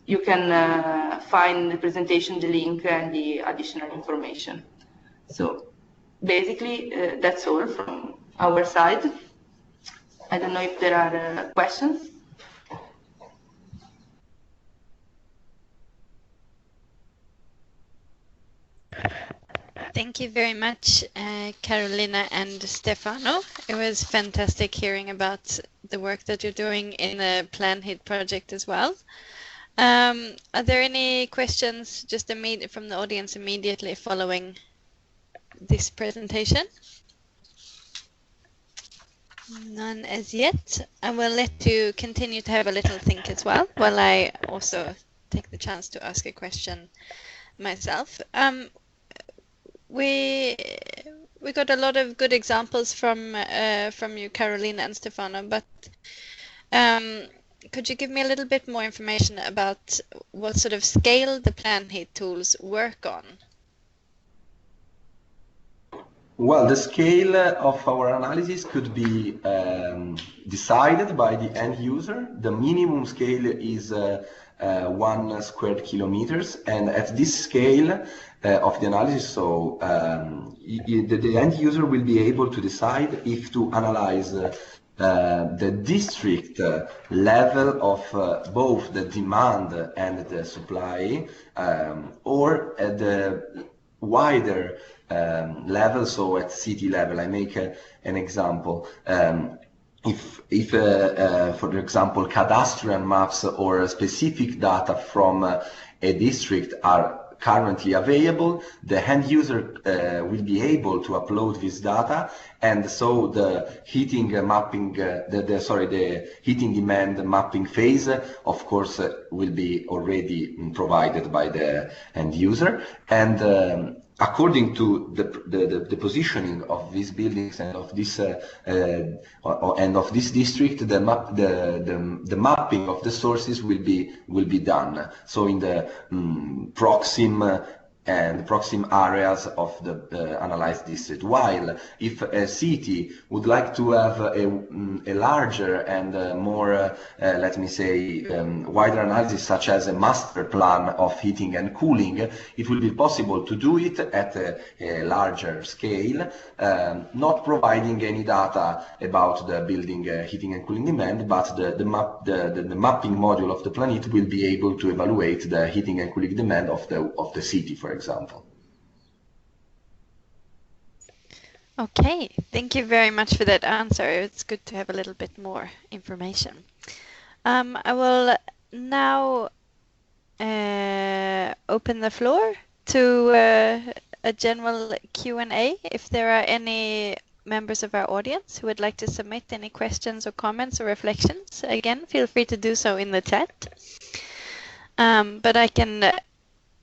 Speaker 4: You can find the presentation, the link, and the additional information. So basically, that's all from our side. I don't know if there are questions.
Speaker 1: Thank you very much, Carolina and Stefano. It was fantastic hearing about the work that you're doing in the PLANHEAT project as well. Are there any questions just from the audience immediately following this presentation? None as yet. I will let you continue to have a little think as well, while I also take the chance to ask a question myself. We got a lot of good examples from you, Carolina and Stefano, but could you give me a little bit more information about what sort of scale the PLANHEAT tools work on?
Speaker 3: Well, the scale of our analysis could be decided by the end user. The minimum scale is 1 squared kilometers, and at this scale of the analysis, so the end user will be able to decide if to analyze the district level of both the demand and the supply, or at the wider level, so at city level. I make an example. If for example, cadastral maps or specific data from a district are currently available, the end user will be able to upload this data, and so the heating mapping, the heating demand mapping phase, of course, will be already provided by the end user. And according to the positioning of these buildings and of this district, the mapping of the sources will be done. So in the proximate areas of the analyzed district. While if a city would like to have a larger and more, let me say, wider analysis, such as a master plan of heating and cooling, it will be possible to do it at a larger scale, not providing any data about the building heating and cooling demand, but the mapping module of the PLANHEAT will be able to evaluate the heating and cooling demand of the city, for example.
Speaker 1: Okay, thank you very much for that answer. It's good to have a little bit more information. I will now open the floor to a general Q&A. If there are any members of our audience who would like to submit any questions or comments or reflections, again, feel free to do so in the chat. But I can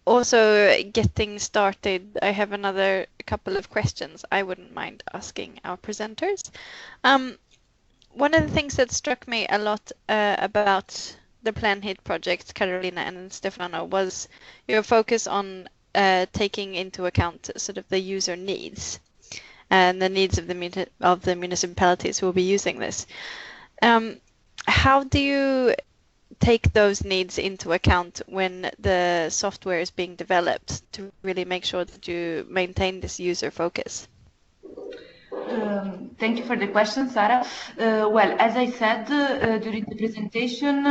Speaker 1: also get things started. I have another couple of questions I wouldn't mind asking our presenters. One of the things that struck me a lot about the PLANHEAT project, Carolina and Stefano, was your focus on taking into account sort of the user needs and the needs of the municipalities who will be using this. How do you take those needs into account when the software is being developed to really make sure that you maintain this user focus?
Speaker 4: Thank you for the question, Sarah. Well, as I said during the presentation,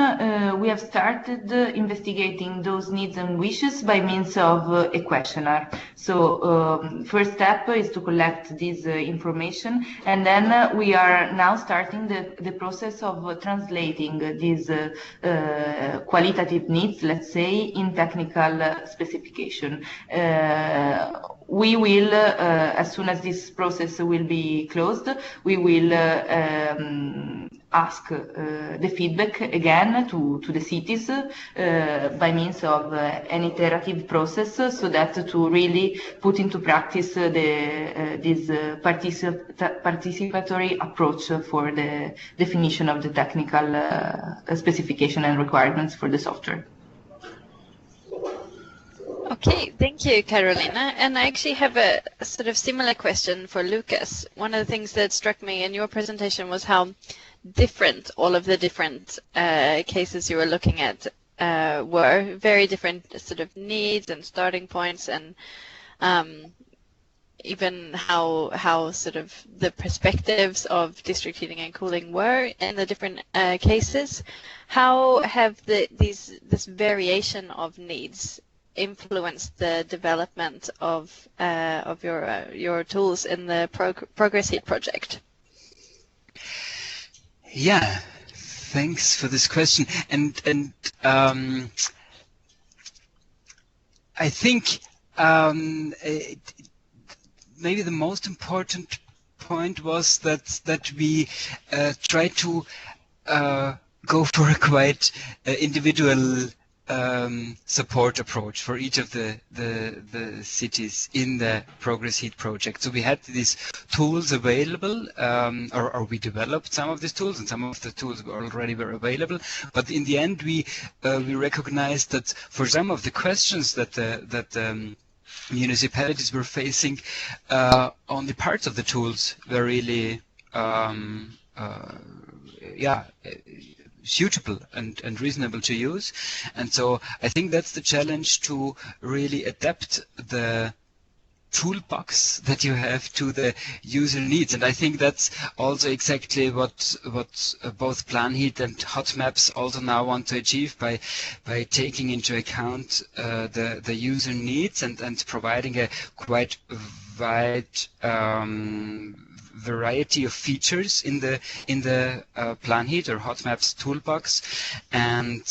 Speaker 4: we have started investigating those needs and wishes by means of a questionnaire. So first step is to collect this information, and then we are now starting the process of translating these qualitative needs, let's say, in technical specification. We will, as soon as this process will be be closed, we will ask the feedback again to the cities by means of an iterative process, so that to really put into practice this participatory approach for the definition of the technical specification and requirements for the software.
Speaker 1: Okay, thank you, Carolina. And I actually have a sort of similar question for Lucas. One of the things that struck me in your presentation was how different all of the different cases you were looking at were. Very different sort of needs and starting points, and even how sort of the perspectives of district heating and cooling were in the different cases. How have this variation of needs influenced the development of your tools in the progRESsHEAT project?
Speaker 2: Yeah, thanks for this question. And I think maybe the most important point was that we try to go for a quite individual support approach for each of the cities in the progRESsHEAT project. So we had these tools available, or we developed some of these tools, and some of the tools already were available. But in the end, we recognized that for some of the questions that municipalities were facing, only parts of the tools were really suitable and reasonable to use. And so I think that's the challenge, to really adapt the toolbox that you have to the user needs. And I think that's also exactly what both PLANHEAT and HotMaps also now want to achieve by taking into account the user needs and providing a quite wide variety of features in the PLANHEAT or HotMaps toolbox, and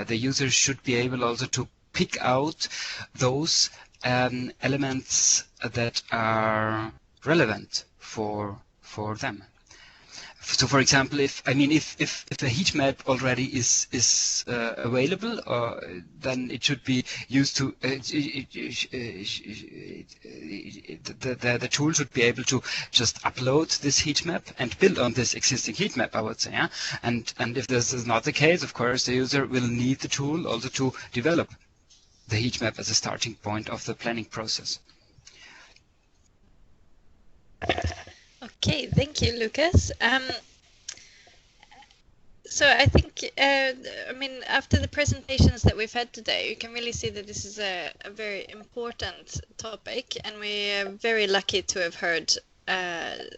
Speaker 2: the users should be able also to pick out those elements that are relevant for them. So, for example, if a heat map already is available, then it should be used to the tool should be able to just upload this heat map and build on this existing heat map, I would say. Yeah? And if this is not the case, of course, the user will need the tool also to develop the heat map as a starting point of the planning process.
Speaker 1: Okay, thank you, Lucas. So I think, after the presentations that we've had today, you can really see that this is a very important topic, and we are very lucky to have heard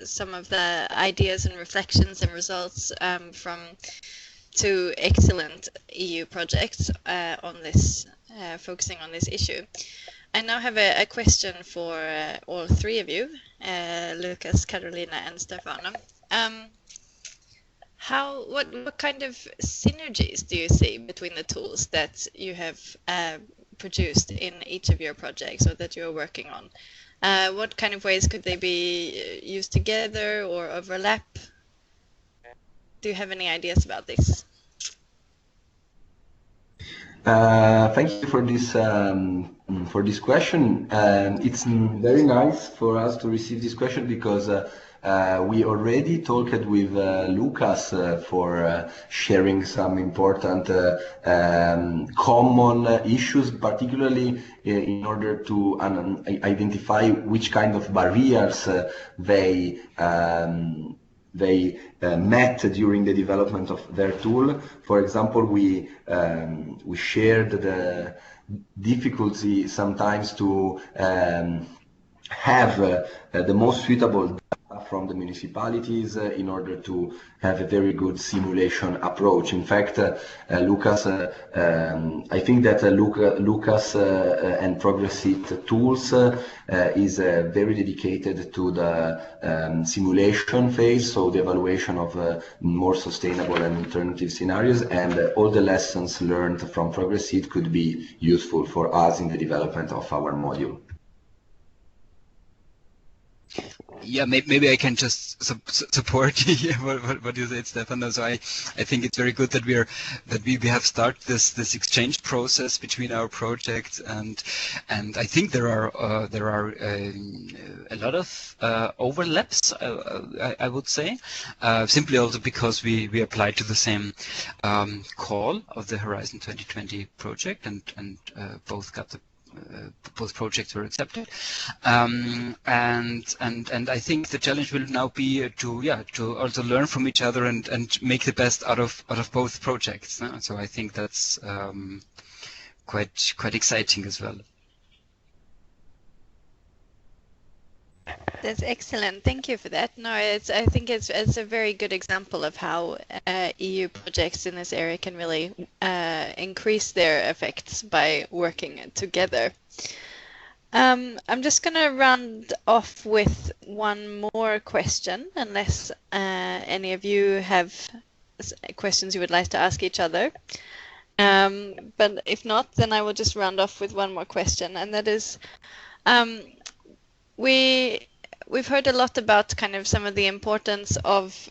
Speaker 1: some of the ideas and reflections and results from two excellent EU projects on this, focusing on this issue. I now have a question for all three of you, Lucas, Carolina, and Stefano. What kind of synergies do you see between the tools that you have produced in each of your projects, or that you're working on? What kind of ways could they be used together or overlap? Do you have any ideas about this?
Speaker 3: Thank you for this question. It's very nice for us to receive this question, because we already talked with Lucas for sharing some important common issues, particularly in order to identify which kind of barriers they met during the development of their tool. For example, we shared the difficulty sometimes to have the most suitable data from the municipalities in order to have a very good simulation approach. In fact, Lucas, I think that Lucas and progRESsHEAT tools is very dedicated to the simulation phase, so the evaluation of more sustainable and alternative scenarios, and all the lessons learned from progRESsHEAT could be useful for us in the development of our module.
Speaker 2: Yeah, maybe I can just support what you said, Stefano. So I think it's very good that we have started this exchange process between our projects, and I think there are a lot of overlaps. I would say, simply also because we applied to the same call of the Horizon 2020 project, and both got the both projects were accepted, and I think the challenge will now be to also learn from each other and make the best out of both projects. So I think that's quite exciting as well.
Speaker 1: That's excellent. Thank you for that. No, I think it's a very good example of how EU projects in this area can really increase their effects by working together. I'm just going to round off with one more question, unless any of you have questions you would like to ask each other. But if not, then I will just round off with one more question, and that is, we've heard a lot about kind of some of the importance of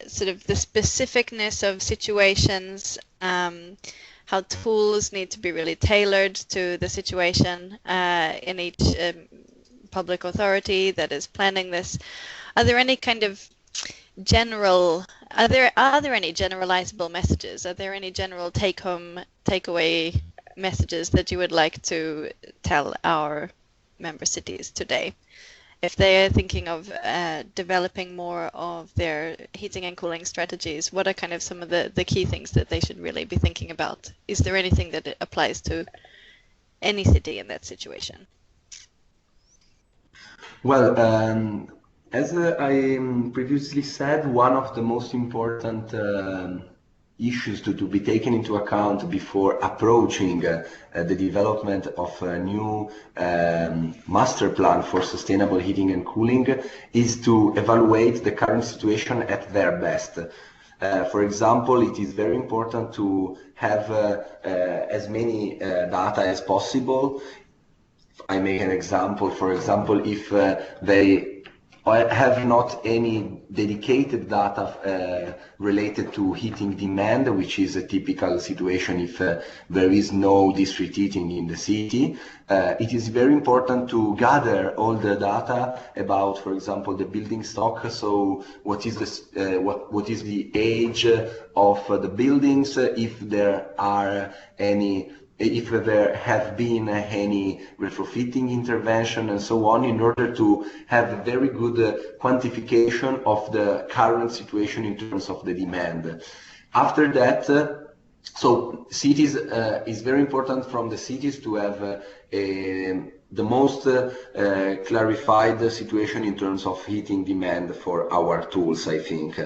Speaker 1: sort of the specificness of situations, how tools need to be really tailored to the situation in each public authority that is planning this. Are there any kind of are there any generalizable messages? Are there any general takeaway messages that you would like to tell our member cities today? If they are thinking of developing more of their heating and cooling strategies, what are kind of some of the key things that they should really be thinking about? Is there anything that applies to any city in that situation?
Speaker 3: Well, as I previously said, one of the most important issues to be taken into account before approaching the development of a new master plan for sustainable heating and cooling is to evaluate the current situation at their best. For example, it is very important to have as many data as possible. I make an example. For example, if they have not any dedicated data related to heating demand, which is a typical situation if there is no district heating in the city. It is very important to gather all the data about, for example, the building stock. So what is the age of the buildings, if there have been any retrofitting intervention and so on, in order to have a very good quantification of the current situation in terms of the demand. After that, so cities, is very important from the cities to have the most clarified situation in terms of heating demand for our tools, I think.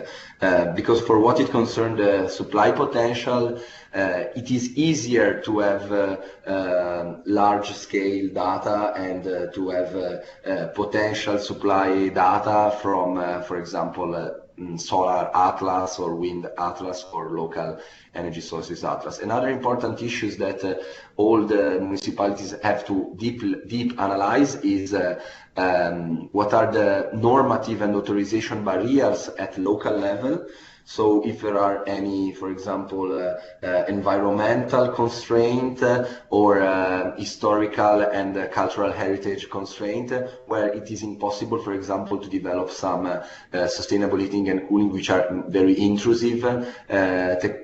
Speaker 3: Because for what it concerns the supply potential, it is easier to have large-scale data and to have potential supply data from, for example, solar atlas or wind atlas or local energy sources atlas. Another important issue is that all the municipalities have to deep analyze is what are the normative and authorization barriers at local level. So if there are any, for example, environmental constraint or historical and cultural heritage constraint, where it is impossible, for example, to develop some sustainable heating and cooling which are very intrusive,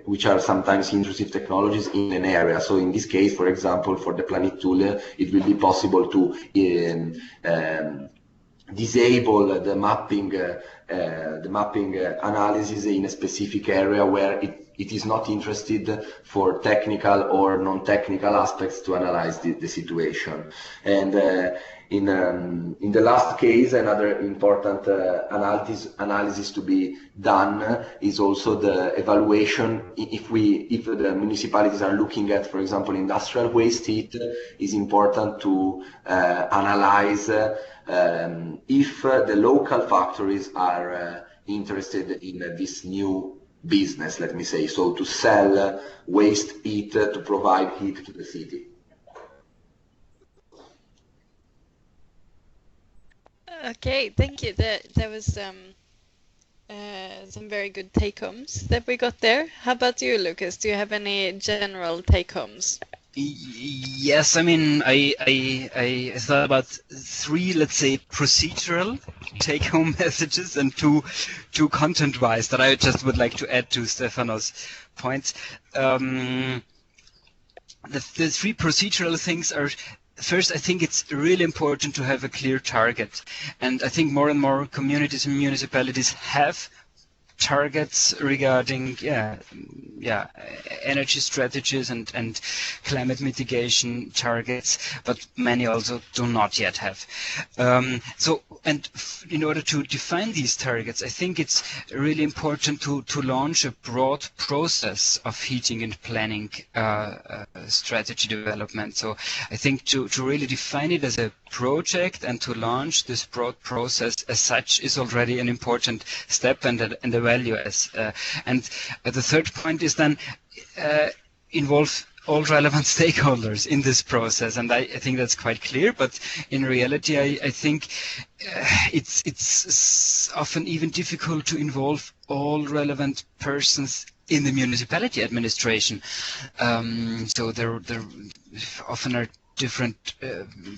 Speaker 3: which are sometimes intrusive technologies in an area. So in this case, for example, for the PLANHEAT tool, it will be possible to disable the mapping analysis in a specific area where it is not interested for technical or non-technical aspects to analyze the situation. And in the last case, another important analysis to be done is also the evaluation. If the municipalities are looking at, for example, industrial waste heat, is important to analyze if the local factories are interested in this new business, let me say, so to sell waste heat to provide heat to the city.
Speaker 1: Okay, thank you. There was some very good take-homes that we got there. How about you, Lucas? Do you have any general take-homes?
Speaker 2: Yes, I mean, I thought about three, let's say, procedural take-home messages and two content-wise that I just would like to add to Stefano's points. The three procedural things are, first, I think it's really important to have a clear target. And I think more and more communities and municipalities have targets regarding energy strategies and climate mitigation targets, but many also do not yet have. In order to define these targets, I think it's really important to launch a broad process of heating and planning strategy development. So I think to really define it as a project and to launch this broad process as such is already an important step and a value as. And the third point is then involve all relevant stakeholders in this process, and I think that's quite clear. But in reality, I think it's often even difficult to involve all relevant persons in the municipality administration. So there often are different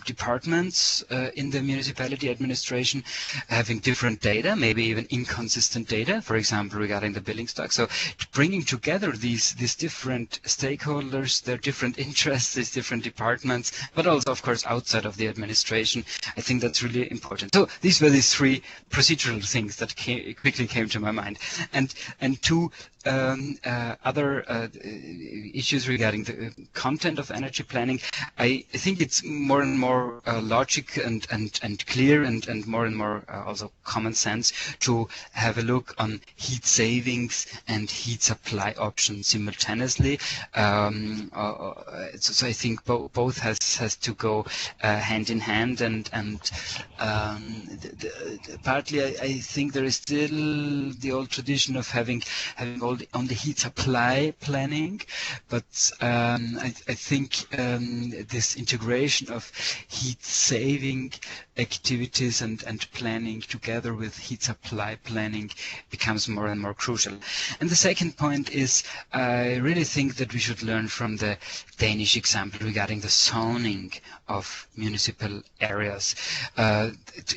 Speaker 2: departments in the municipality administration having different data, maybe even inconsistent data, for example, regarding the building stock. So bringing together these different stakeholders, their different interests, these different departments, but also, of course, outside of the administration, I think that's really important. So these were these three procedural things that quickly came to my mind. And two other issues regarding the content of energy planning. I think it's more and more logic and clear and more also common sense to have a look on heat savings and heat supply options simultaneously. So I think both has to go hand in hand, and partly I think there is still the old tradition of having all on the heat supply planning, but I think this integration of heat saving activities and planning together with heat supply planning becomes more and more crucial. And the second point is I really think that we should learn from the Danish example regarding the zoning of municipal areas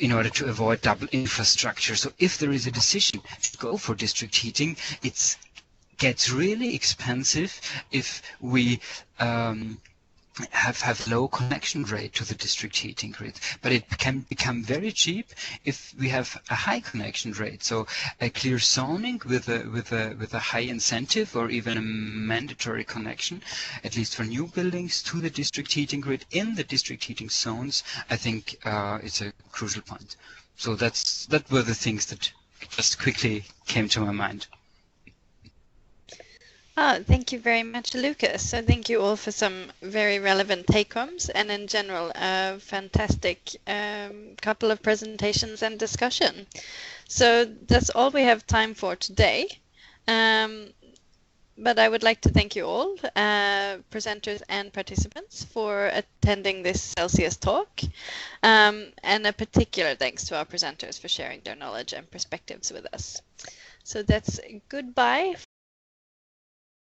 Speaker 2: in order to avoid double infrastructure. So if there is a decision to go for district heating, it gets really expensive if we have low connection rate to the district heating grid, but it can become very cheap if we have a high connection rate. So a clear zoning with a high incentive or even a mandatory connection, at least for new buildings, to the district heating grid in the district heating zones, I think it's a crucial point. So that were the things that just quickly came to my mind.
Speaker 1: Thank you very much, Lucas. So thank you all for some very relevant take-homes, and in general, a fantastic couple of presentations and discussion. So that's all we have time for today. But I would like to thank you all, presenters and participants, for attending this Celsius talk. And a particular thanks to our presenters for sharing their knowledge and perspectives with us. So that's goodbye